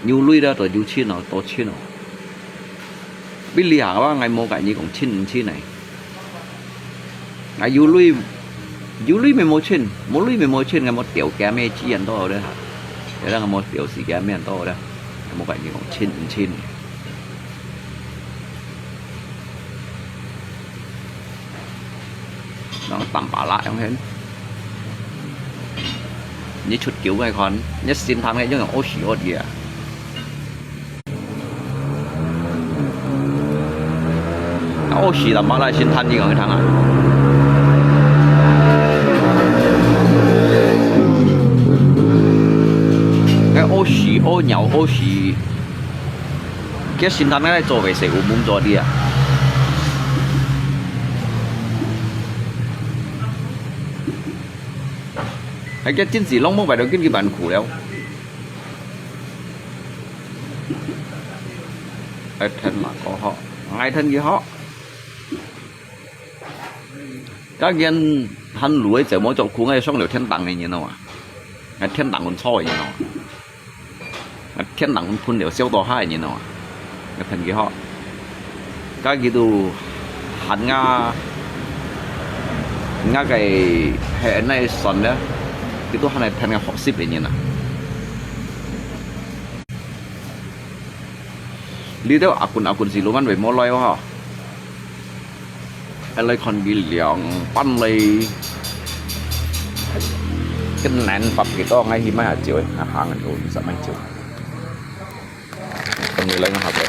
như nuôi ra rồi như trên nào to trên nào biết lý hảว่าไงโมcái như còn chín này ngày du lui mày mô trên ngày một tiểu cá mê chi ăn to ở đây hả thế là một tiểu xì cá mê ăn to ở đây một cái như còn chín nó tầm bả lại không hết như chút kiểu này còn nhất xin tham cái giống như ôi xì ôi gì à ô xì là mà lại xin thanh gì còn thằng à cái ô xì ô nhậu ô xì cái xin thanh cái做về sẽ cũng muốn做啲啊 Hay cái chiến sĩ long mong phải đầu kiên kỳ bản khủ đâu ở thân mà có họ ngay thân kia họ các nhân hắn lúa giờ mỗi chỗ khu ngay xong liệu thiên đẳng này như nào à thiên đẳng còn soi như nào thiên đẳng còn phun liệu siêu to hai như nào cái thân kia họ các gitu hắn nga cái hệ này sẵn đấy itu hắn này thân nga họ ship như nào lý do akun siluman về mall loyo haอะไรคนกิเหลียงปั้นเลยcái nén phật cái to ngay khi mà hạt chiều hàng anh ổn sợ mấy chiều con người lên học đấy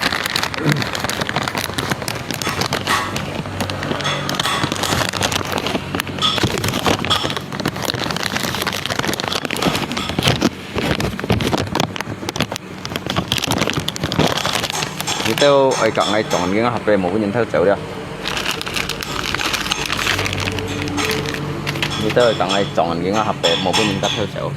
như tao ở cạnh ngay chọn cái học về một cái nhìn theo chiều đi như tôi càng ngày chọn những hợp đẹp một cái những cách theo kiểu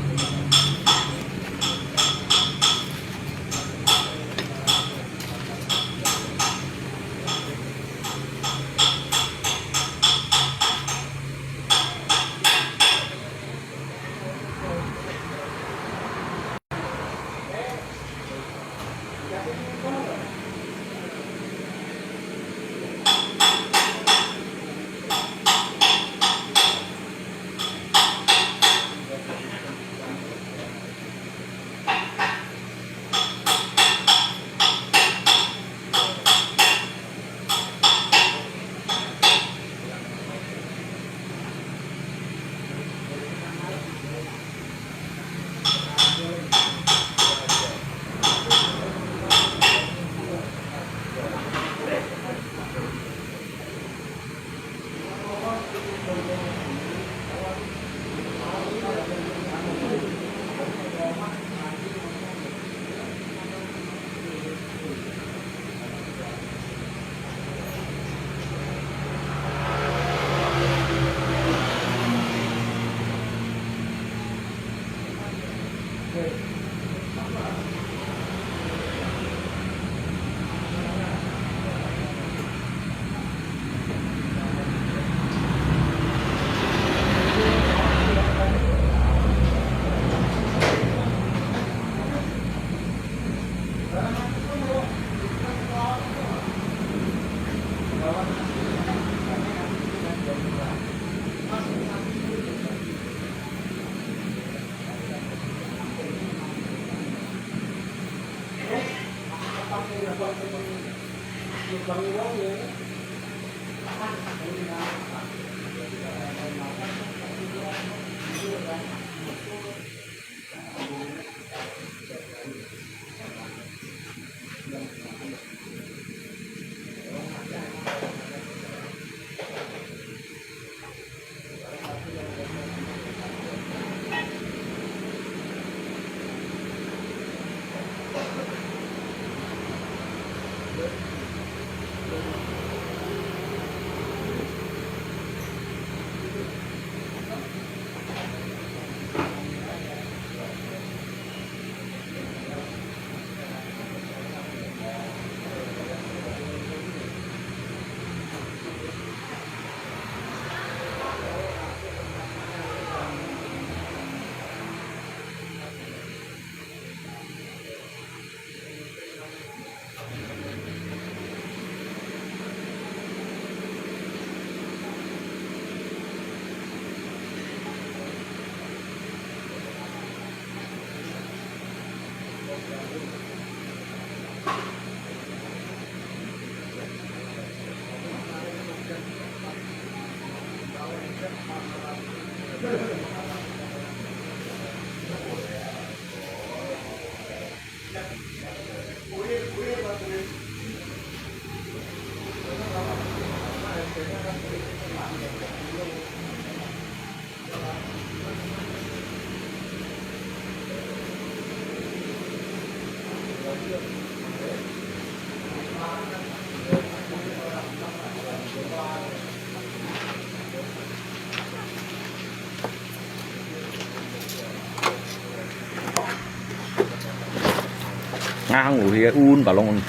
ngang ngủ thì un vào lòng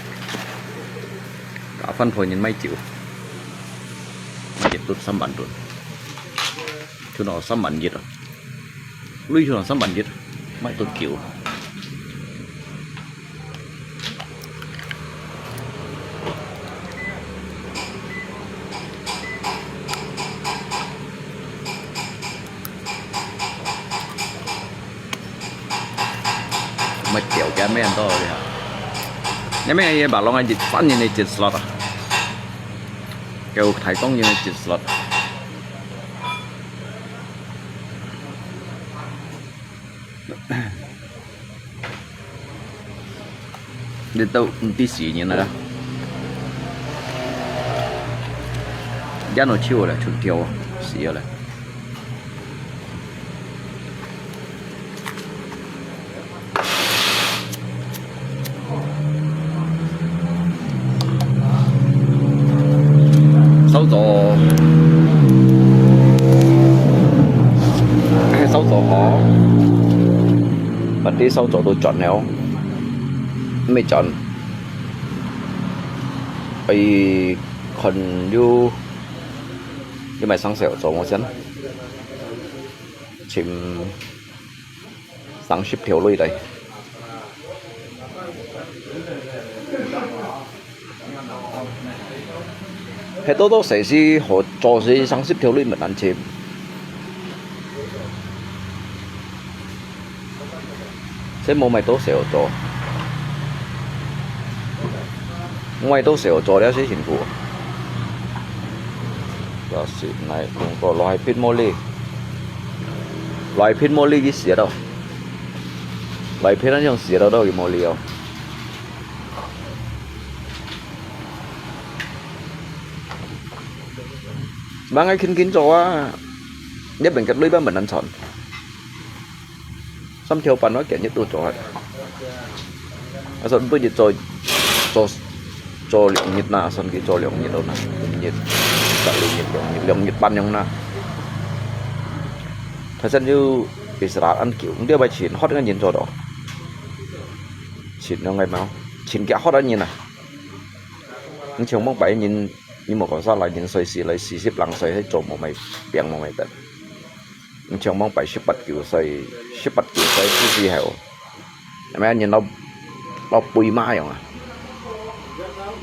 cả phân phối nhìn may chịu nhiệt tụt xăm bản tụt chỗ nó xăm bản nhiệt rồi lui chỗ nó xăm bản nhiệt may tụt kiểu mà kiểu cái mấy anh to rồi hả nhưng mấy anh bảo long anh dịch phát như này dịch slot à kêu thầy công như này dịch slot đi đâu đi xỉ như này đó giá nó chiều là chút kiểu xỉ rồi收咗可或啲收咗到盡了ไม่盡ไปคนอยู่ไม่sáng sớm做我先ชิม30條女嚟係多多時時學做時30條女咪難ชิม即冇咪多時候做ไม่多時候做了些辛苦ก็สิไหนผมก็ลอยพิษโมลี่ลอยพิษโมลี่กี่เสียđâuลอยพิษนั้นยังเสียđâuกี่โมลี่เอาบางไอ้kinh cho á nhất định cách lưới ba mình ăn sòn xăm theo bàn nói kẻ nhất đồ cho hết à sòn bây giờ cho lượng nhiệt na sòn cái cho lượng nhiệt đâu nè nhiệt tại lượng nhiệt ban nhông na thời gian như Israel ăn kiểu đưa bài chín hot cái nhìn cho đó chín nó ngày máu chín kẻ hot đó nhìn này nhưng chiều mong bảy nhìn nhưng mà còn sao lại nhìn xoay xì lại xì xếp lăng xoay hết trộm một mày biển một mày tận nhưng chiều mong bảy xếp bật kiểu xoay cái gì hẻo mẹ nhìn nó bùi mai rồi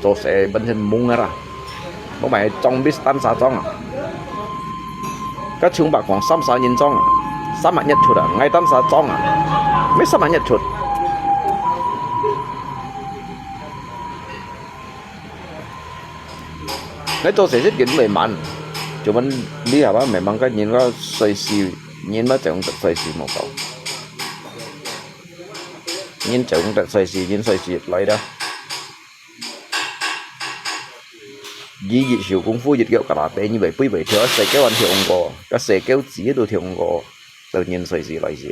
tôi sẽ bên trên mung ra bố mày trong biết tan xa trong các chúng bạn còn xăm xa nhìn trong xăm mặt nhật chuột à ngay tan xa trong mấy xăm mặt nhật chuột cái tôi sẽ rất kiến mềm mặn chúng mình đi hả bác mềm mặn cái nhìn nó xoay xì nhìn nó chẳng xoay xì một cậu nhìn chẳng xoay xì nhìn xoay xì lại đó dĩ dị siêu công phu dịch kiểu cả là như vậy quý vị thiếu sẽ kéo anh thiếu ông cô các sẽ kéo chỉ đồ thiếu ông cô tự nhiên xoay xì lại gì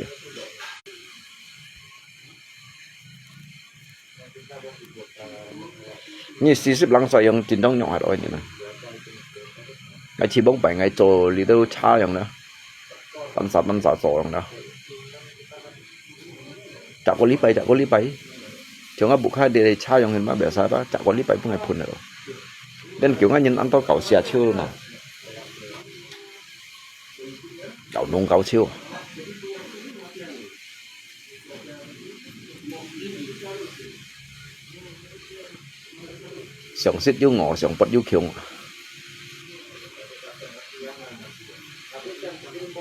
như xí xếp lăng xoay用chính thống nhỏ rồi như này ngày chỉ bóng bảy ngày做你都差樣啦奔殺做樣啦chặt個禮拜仲有部開地差樣係乜嘢晒吧chặt個禮拜幫佢判嚟nên kiểu anh ăn to cẩu xìa chưa nè cẩu nung cẩu chiêu sòng xích vô ngõ sòng bật vô kiều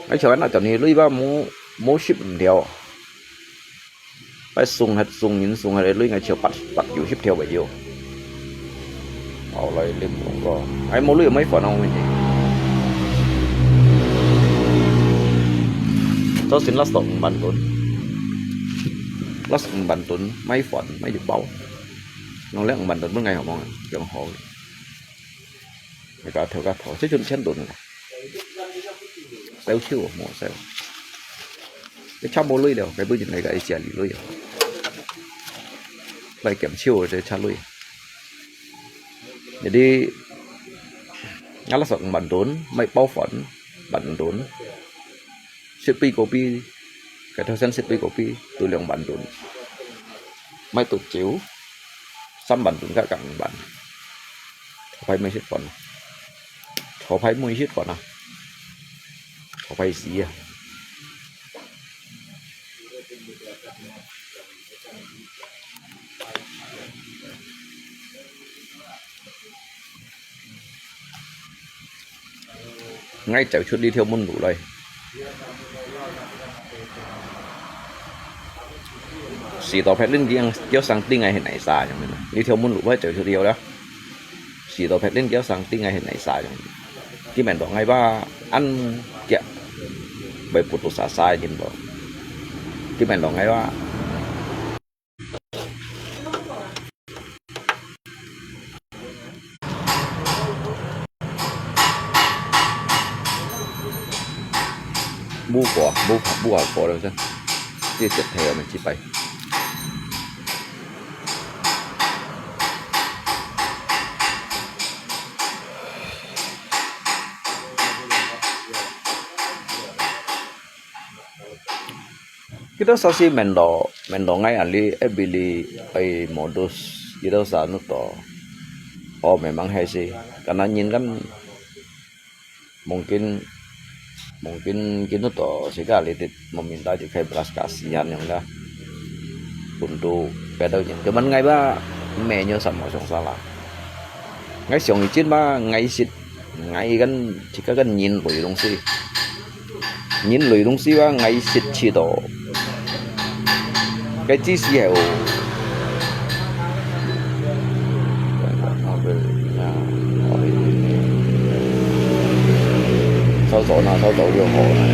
cái chỗ này tận này lưới ba mố ship theo phải sung nhìn sung hay lưới ngày chiều bật vô ship theo vậy vô lại lên cũng có ai mố lưới mấy phần không vậy tôi xin lát tổng bản tuấn mấy phần mấy chục bao nó lấy bản tuấn mỗi ngày họ mong gần họ người ta theo các thọ chứ chuyện chén tuần này xéo chiêu một xéo cái trong mố lưới đều cái bữa này cái chè lưới lại kiểm chiêu để trả lưới jadi ngalah sok bản tuấn mấy bao phần bản tuấn sipi kopi cái thời gian sipi kopi từ lượng bản tuấn ไม่ตุดจิ๋วซ้ำบันถึงกับกังบันขอไปไม่ชิดก่อนขอไปไม่ชิดก่อนนะขอไปสีอะngay chảo chuột đi theo môn ngủ đây xì tàu phép lên kia kéo sang tinh ngày hiện nay xài cho mình đi theo môn ngủ với chảo chuột điều đó xì tàu phép lên kéo sang tinh ngày hiện nay xài cho mình cái mảnh đó ngay ba ăn kẹo bởi phụt tổ xả sai nhìn đó cái mảnh đó ngay ba bu quả đâu chứ tiếp theo mình chỉ phải kita sasi mendo ngay ali ebili ai modus kita sanu to oh memang hay sih karena nhìn kan mungkin kita toh sekali meminta dikai belas kasihan yang dah untuk pedal nhìn cuman ngay ba mẹ nhớ sama trong salah ngay xong trên ba ngay xịt ngay kan jika kan nhìn lùi đông si ba ngay xịt chỉ đó cái chi xì heo sao tổ vô hồ này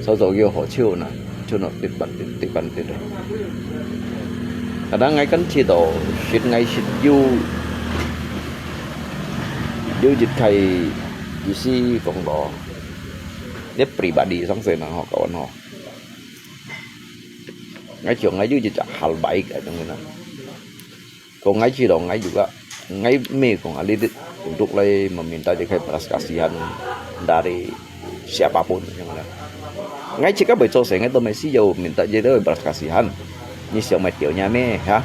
sao tổ vô hồ chiêu nè chiêu nó tiếp bắn tiếp đây cả đang ngay cắn chi tổ xịt ngay xịt du dịch thầy gì si còn đó dia pribadi sang sena họ kawan họ ngay chiều ngay du dịch hal baik ở trong này còn ngay chi đó ngay juga ngay me kong alit untuk lay meminta dikai belas kasihan dari siapapun yang ada. Ngay jika betul saya ngay to Messi jauh minta jadi belas kasihan. Ni siapa matinya me, ha?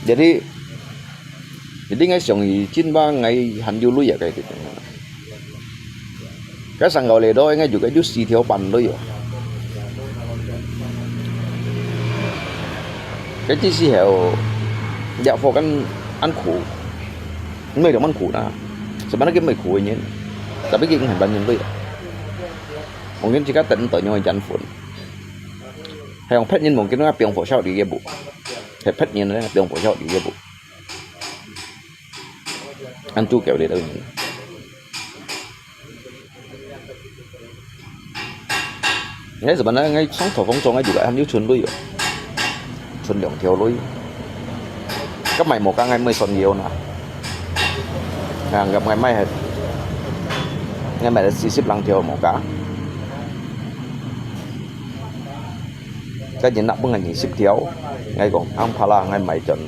Jadi ngay song izin ba ngay han dulu ya kayak gitu. Cái sang gọi lề đó ngay juga just xì theo bàn đó vậy cái chi xì heo dạo phố kan ăn khủ người được ăn khủ na sebenarnya cái mày khủ ini tapi cái hành ban yang vậy mungkin jika tận tới nhau dàn phun hay ông phết nhân mungkin nó biang phổ sao đi cái bộ hay phết nhân nó biang phổ sao đi cái bộ ăn chu kẹo để đâu ngay sebenarnya ngay sống thổ phong trong ngay juga ăn chuồn lui chuồn lượng theo lui các mày một cái ngay mới son nhiều nè gặp ngày mai hết ngay mày đã ship lăng theo một cái gì nặng bưng ngày nhị ship theo ngay còn ăn pha la ngay mày chọn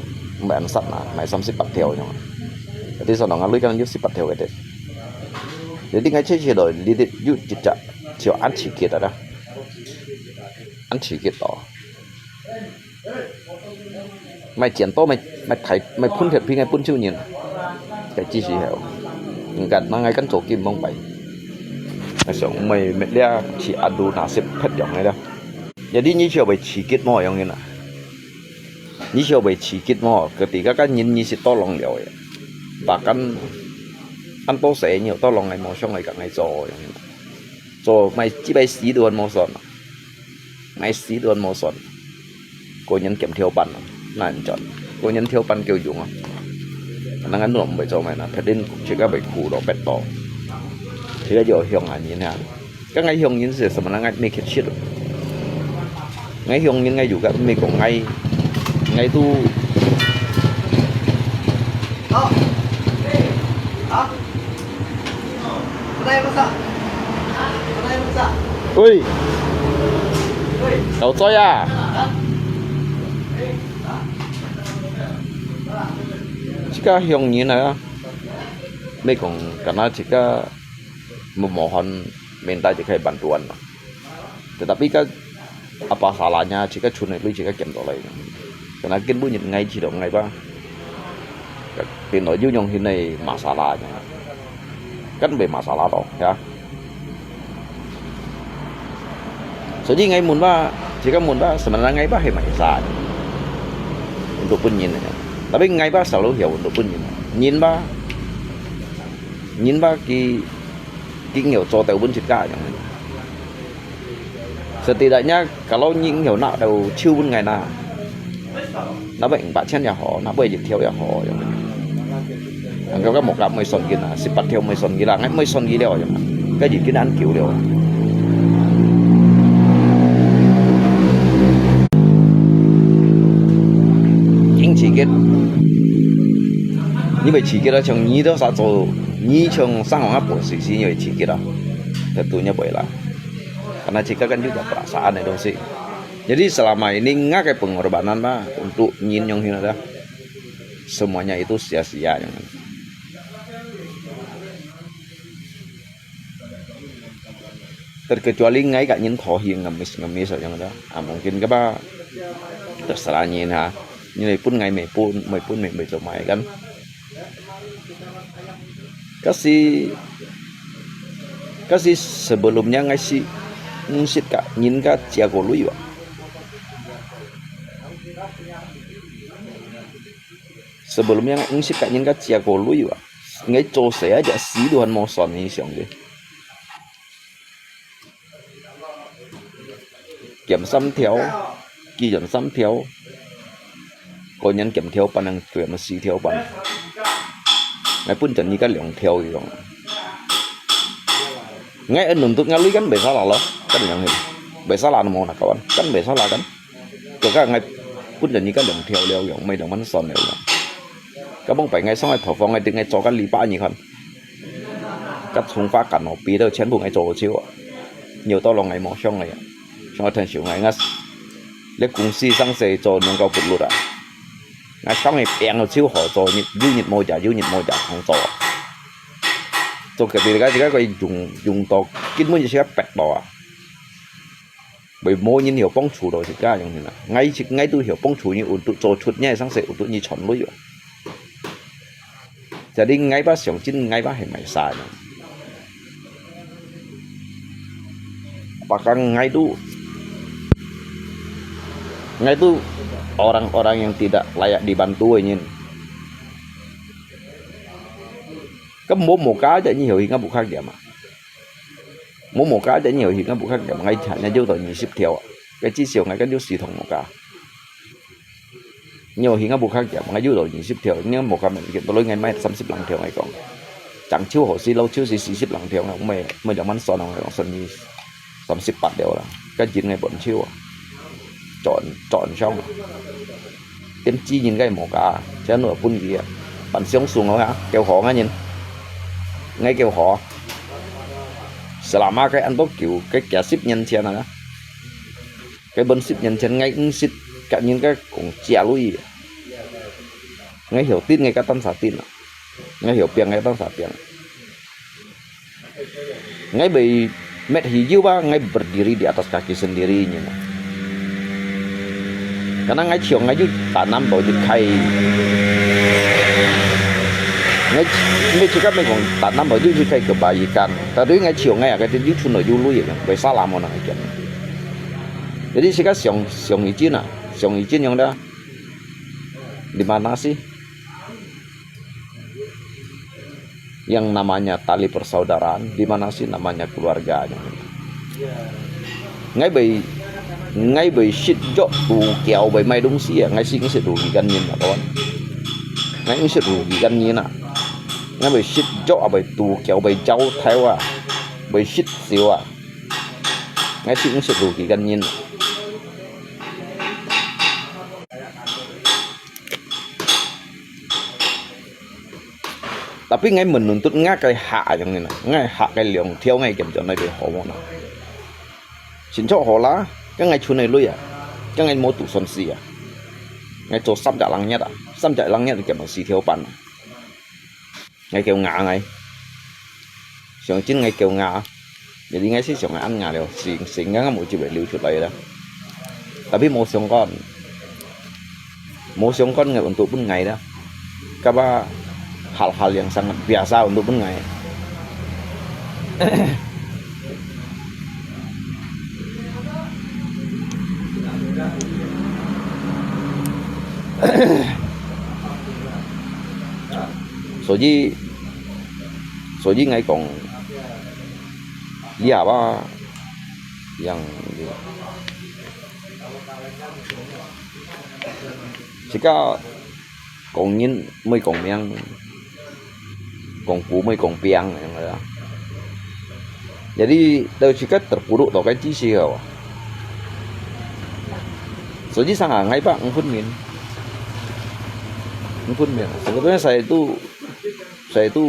mày ăn sắt nè mày xong ship bắt theo nhau thì sau đó ngay lui cái nó ship bắt theo cái đấy jadi ngay chơi đổi đi đi dụ chặt chặt chiều ăn chỉ kia đó ăn chỉ kia đó mày chuyển to mày thấy mày phun thiệt phi ngay phun chiêu nhìn cái chi xì heo gần nó ngay cắn chỗ kim mông bảy mày sống mày đeo chỉ ăn đủ thả xếp phết dòng này đâu jadi như chiều bảy chỉ kết mò giống như nào như chiều bảy chỉ kết mò ketika kan nhìn như si to lòng liều bahkan ăn to sẽ nhiều to lòng ngày mò xong ngày cả ngày rồi rồi mày chỉ bay xí đường mò sòn mày xí đường mò sòn cô nhân kiểm theo bàn là anh chọn cô nhân theo bàn kêu dùng năng ăn nộm bởi cho mày là phải đến chỉ các bài cũ đó bét to thì giờ hiong anh như thế nào các ngày hiong như thế sao mà năng anh make it shit ngày hiong như ngày dù các mình còn ngày tu ui đầu toi à jika yang ini na, mereka karena jika memohon minta jika bantuan, tetapi kan apa salahnya jika chun itu jika kiểm tolong, karena kan bu nhìn ngay chỉ động ngay ba, thì nội dung yang ini masalahnya, kan be masalah toh ya. Jadi ngay mun ba, jika mun ba sebenarnya ngay ba hemat saja untuk punyin, tapi ngay ba selalu hiểu untuk punyin, nhìn ba ki hiểu cho tàu pun cả chẳng. Setidaknya kalau nhìn hiểu nào đầu chiêu pun ngày nào, nó bệnh bạn chen nhà họ, nó bây giờ theo nhà họ chẳng. Kalau các một cặp mới son kia là, sắp theo mới son kia là ngay mới son kia đều chẳng. Cái gì kia ăn kiểu đều. Chỉ kết như vậy chỉ kết là trong nhí đó sao做nhí trong sang hoàng áp bộ sự như vậy chỉ kết đó để tụi nhau vậy là karena jika kan juga perasaan itu sih. Jadi selama ini nggak kayak pengorbanan mah untuk nyin yang ini dah semuanya itu sia-sia yang terkecuali ngay cả những thọ hiền ngemis ở trong đó. Mungkin các ba terserah nyin ha. Như pun ngày mày cho mày kan kasih sebelumnya ngasih ngusik kak nhìn kak jago lu ya sebelumnya ngusik kak nhìn kak jago lu ya ngay cho saya aja sih Tuhan mau son ini siang deh kiểm xăm theo kỳ kiểm xăm theo có nhân kiểm theo bản năng tuyệt mà xí theo bản ngay pun chẳng như cái lượng theo gì rồi ngay anh nằm tụt ngay lưới cắn bể sao là lo cái này nhận hình bể sao là nó màu nào các bạn cắn bể sao là cắn rồi các ngay pun chẳng như cái lượng theo leo giống mấy đồng bánh sòn đều các bông phải ngay xong ngay thổ phong ngay từ ngay cho cái lì ba như khăn các thùng phá cản họ bí đâu chén buồn ngay cho chiếu nhiều tao lòng ngày mỏ xong này xong thành chiều ngày ngắt lấy cùng si sang xe cho nông cao bụt lụt à ngay xong này bèn nó chiếu họ cho du nhịp môi giả không cho cho cái cái dùng to kín môi sẽ bẹt bỏ bởi môi nhìn hiểu bóng chủ rồi thì cảอย่างnày ngay tôi hiểu bóng chủ như ổn tụ cho chuột nhẹ sang xe ổn tụ như chọn lối rồi jadi ngay ba xiong chín ngay ba hay mày sai apakah ngay itu orang-orang yang tidak layak dibantu ini. Cái một cái để nhiều hiện các bộ khác mà một cái để nhiều hiện các bộ khác mà ngay thẳng nhà vô tội nhiều ship theo cái chi siêu ngay cái điều xì thòng một cái nhiều hiện các bộ khác mà ngay vô tội nhiều ship theo nhưng một cái mình kiện tôi lấy ngay mai xăm ship lằng theo ngay còn chẳng chiếu hồ si lâu chiếu si ship lằng theo này cũng mày làm ăn son nào còn son như xăm ship bát đều là cái chuyện ngay bận chiếu chọn xong em chi nhìn cái một cái chứ nửa phun gì bạn xuống xuống hả kêu họ ngay nhìn ngay kêu họ selama cái anh tốt kiểu cái kẻ ship nhân trên này cái bên ship nhân trên ngay cũng ship cả những cái cũng chè lui ngay hiểu tin ngay cái tâm xả tin ngay hiểu tiền ngay tâm xả tiền ngay bị mệt hijau ba ngay berdiri di atas kaki sendiri như này karena ngay chiều ngay chứ tanam bảo được khay ngay chỉ các mình còn tanam bảo được khay kebaikan tapi ngay chiều ngay cái tiếng chun ở dulu ya vậy sao làm mana cái jadi sekarang siang izin yang dah di mana sih yang namanya tali persaudaraan di mana sih namanya keluarga ngay bị shit chốt tù kéo bởi may đúng xí ngay xin sẽ đủ gì gần nhìn là con ngay sẽ đủ gì gần nhìn à ngay bị shit chốt bởi tù kéo bởi cháu theo à bởi shit xíu à ngay xin sẽ đủ gì gần nhìn tapi ngay menuntut ngay cái hạ yang này ngay hạ cái lượng theo ngay kiểm tra này để họ mau nào xin cho họ lá cái ngày chuột này lui à cái ngày mua tủ son xì à ngày cho xăm chạy lăng nhất thì kiểm tra xì theo bàn ngay kêu ngạ ngay xiong chín ngay kêu ngạ jadi ngay sih xiong ăn ngạ đều sehingga nggak mau coba liu lagi dah tapi mau xiong kon nggak untuk pun ngay dah karena hal-hal yang sangat biasa untuk pun ngay Soji ngay còn lý apa yang jika còn nhìn mới còn miang còn cú mới còn piang yang ada jadi tahu jika terpuruk tau kan sih kau Soji sangat ngay pak ngfun min sebetulnya saya itu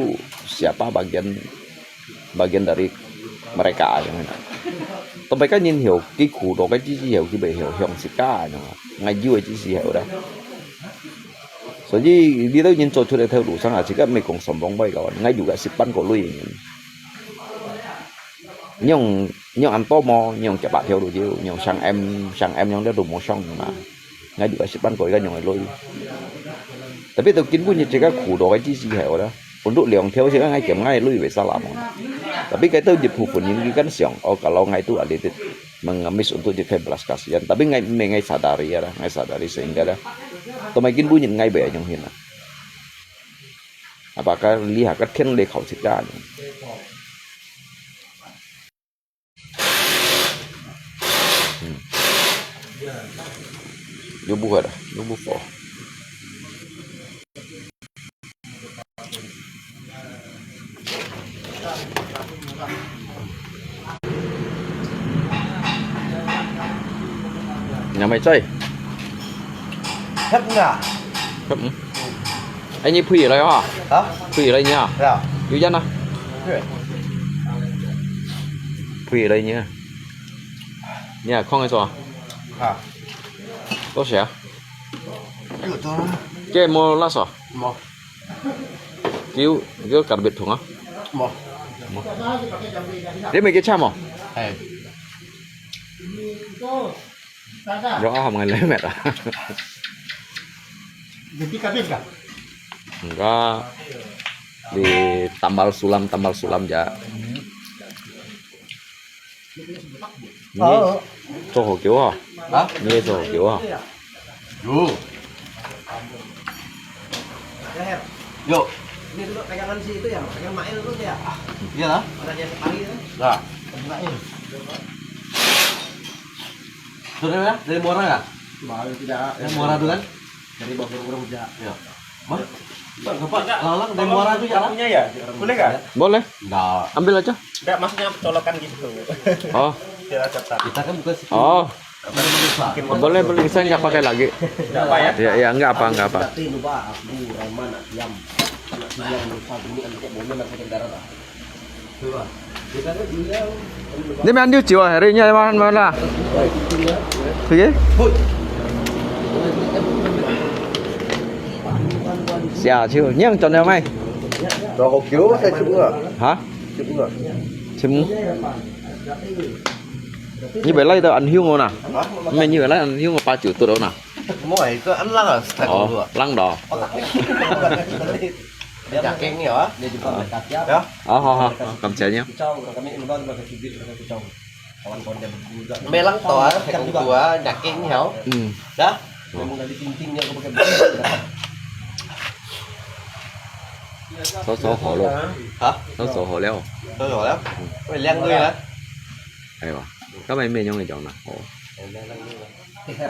siapa bagian dari mereka yang tapi kan nhìn hiểu cái苦đó cái chỉ hiểu cái bề hiểu hiểu sự cả ngay dưới chỉ hiểu đó soalnya dia tuh nhìn cho出来theo đủ sang là chỉ có mấy con sòng bóng bay kawan ngay juga sipan của lui nhưng ăn to mò nhưng chả bạn theo đủ chiều nhưng sang em nhưng đã đủ một xong mà ngay juga sipan của cái nhưng lui tapi tôi kiến punya chỉ có苦đó cái chỉ hiểu đó untuk liang theo sih ngay kiểm ngay lui về salam tapi cái itu dịch pun những kan siang kalau ngay itu ada mengemis untuk jadi belas kasihan tapi ngay sadari ya ngay sadari sehingga dah tôi makin bunyi ngay bẻ yang hiền apakah lihat kan khen lấy khẩu xịt ra Lubu ada, lubu po. Nhà mày chơi? Hấp ngà. Hấp. Anh như phi ở đây hả? Hả? Phi ở đây nha. Dạ. Chú dân à? Phi ở đây nha. Nhà không ai rồi. À. Có sẽ? Được thôi. Cái mua lá sò. Một. Kêu cả biệt thùng á. Một. Đấy mấy cái chăm à? Ê. Rõ không ai lấy mệt à? Jadi kabin kah? Enggak. Di tambal sulam aja. Ini cowok kiểu à? Hả? Ini cowok kiểu à? Yo. Yo. Ini dulu pegangan si itu ya, pegang mail dulu ya. Iya lah. Orangnya sekali itu. Nah. Mail. Sudah ya? Dari Muara nggak? Baru tidak. Dari Muara tuh kan? Dari Bogor udah. Iya. Mah? Bapak lalang dari Muara tuh ya? Punya ya? Boleh nggak? Boleh. Enggak. Ambil aja. Enggak, maksudnya colokan gitu. Oh. Biar cepat. Kita kan bukan Oh. Boleh saya nggak pakai lagi. Enggak apa ya? Ya enggak apa. Tapi lupa aku Reman Yam. Bilang lupa ini kan kayak momen aku kendaraan lah. Coba. Kita kan dia Ini main dia jiwa harinya mana? Oke. Xả chưa? Nhưng chọn nào mày? Rồi hộp cứu hay chụp nữa? Hả? Chụp nữa. Chim. Như vậy lấy tao ăn hiu ngon à? Mày như vậy lấy ăn hiu ngon 3 triệu tôi đâu nào? Mỗi cái ăn lăng à? Lăng đỏ. Dia cakeng nih ya? dia juga berkat Ya. Ho, cầm chén nhé. Kacau, kami ini baru pakai cubit pakai kacau. Kawan-kawan dia berkuda. Melang toa, cakeng tua, cakeng nih ya? Dah. Memang dari tintingnya aku pakai baju. Số hổ luôn. Hả? Số hổ leo. Tôi rồi lắm. Mày len ngươi hả? Hay quá. Các mày yang ngejong nah. Hổ.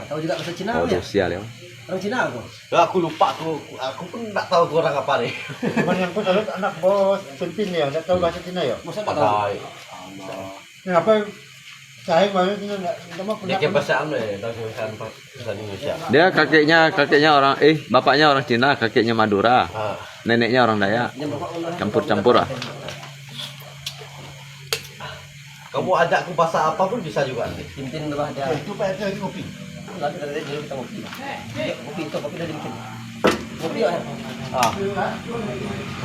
Tahu juga bahasa Cina Hổ ya? Rusia leo. Orang Cina aku. Aku lupa aku pun nggak tahu orang apa nih. Cuman yang salut anak bos Filipina ya, nggak tahu bahasa Cina ya. Masa enggak tahu? Kenapa saya banyak Cina nggak Dia ke bahasa apa nih? Tahu bahasa Indonesia. Dia kakeknya orang bapaknya orang Cina, kakeknya Madura. Neneknya orang Dayak. Campur-campur ah. Kamu ajak aku bahasa apapun bisa juga nih. Tintin lah dia. Itu Pak RT lagi ngopi. Nanti kita ngopi. Ngopi itu kopi dari bikin. Không biết rồi. À.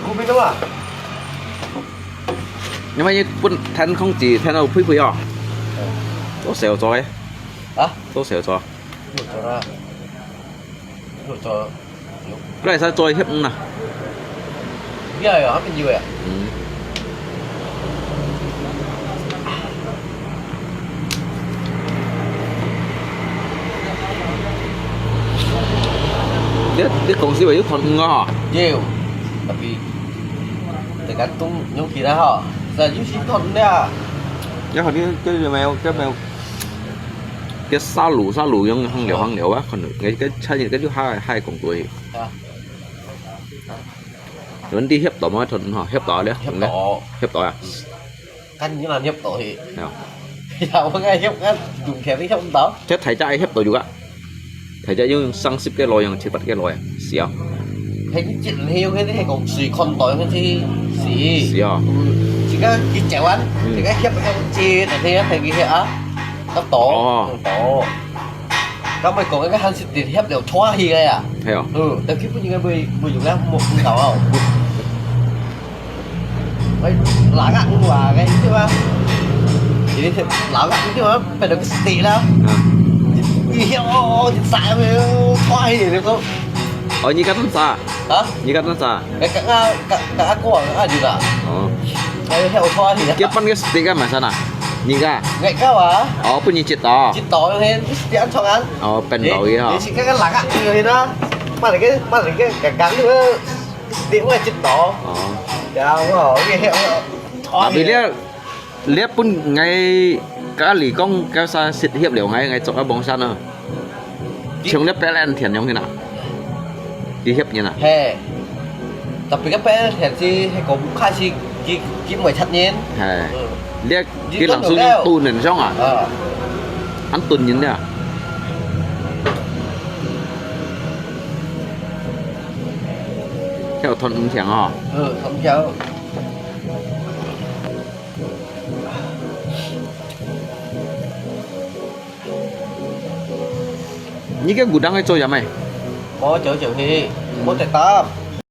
Không biết đâu à? Nhưng mà như quân thân không chỉ thân đâu phi phi à tôi xèo cho ấy Hả? tôi xèo cho Được cho ra. Được cho. cái này sao chơi hiếp nè Cái này hả? Cái gì vậy ạ? cái con siêu ấy còn ngon Nhiều. Tapi tergantung yung kita ha. Sa yung sinton dia. cái hồi cái mèo cái sao lù yung hăng liều á còn cái chơi cái thứ hai cùng tuổi À. vẫn đi hiếp tỏ mới thuần họ hiếp tỏ đấy hiếp tỏ à Kan như là nhập tội. nào Ya có nghe hiếp kan dùng kẹp đi không tao. chết thầy trai hiếp tỏ juga thầy trai yung sang ship cái lòi yang chỉ bắt cái lòi xíu Hay cái chuyện hiêu cái này còn xì con tội cái gì xì. xíu Chỉ có cái chèo anh thì cái hiếp em chi là thế phải cái á. Nó tổ. Các mày còn cái hắn xịt tiền hiếp đều thoa hi đây à? thấy không Tao kiếp như cái bơi dùng ra một khẩu không? Mày lãng ăn và cái chứ mà. Chỉ đi lãng ăn chứ mà phải được cái xịt đó. Hiếp xài mày thoa hi được không? như cắt xa Hả? như cắt xa Cả cô à gì đó. Cái hiếp thoa thì cái pan cái stick kan masa na như cái ngày cao à? punya cita Chỉ tỏi lên cái ăn cho ăn. pen bầu vậy hả Chỉ cái lãng ăn người đó. Mà lại cái gắn nữa. Tiếng là chỉ tỏi. Dạ đúng rồi, cái hiệu vì liếc pun ngay cả lì công kéo xa xịt hiệp liệu ngay chỗ cái bóng săn à chúng liếc bé lên thiền giống như nào đi hiệp như nào hè tapi cái bé thì hay có khai si kiếm người thật nhiên liếc cái lăng xuống tu nền xong à ăn tuần như thế à theo thuận thiền hả không sao như cái gudang ấy trôi vậy mày có chỗ thì có thể tao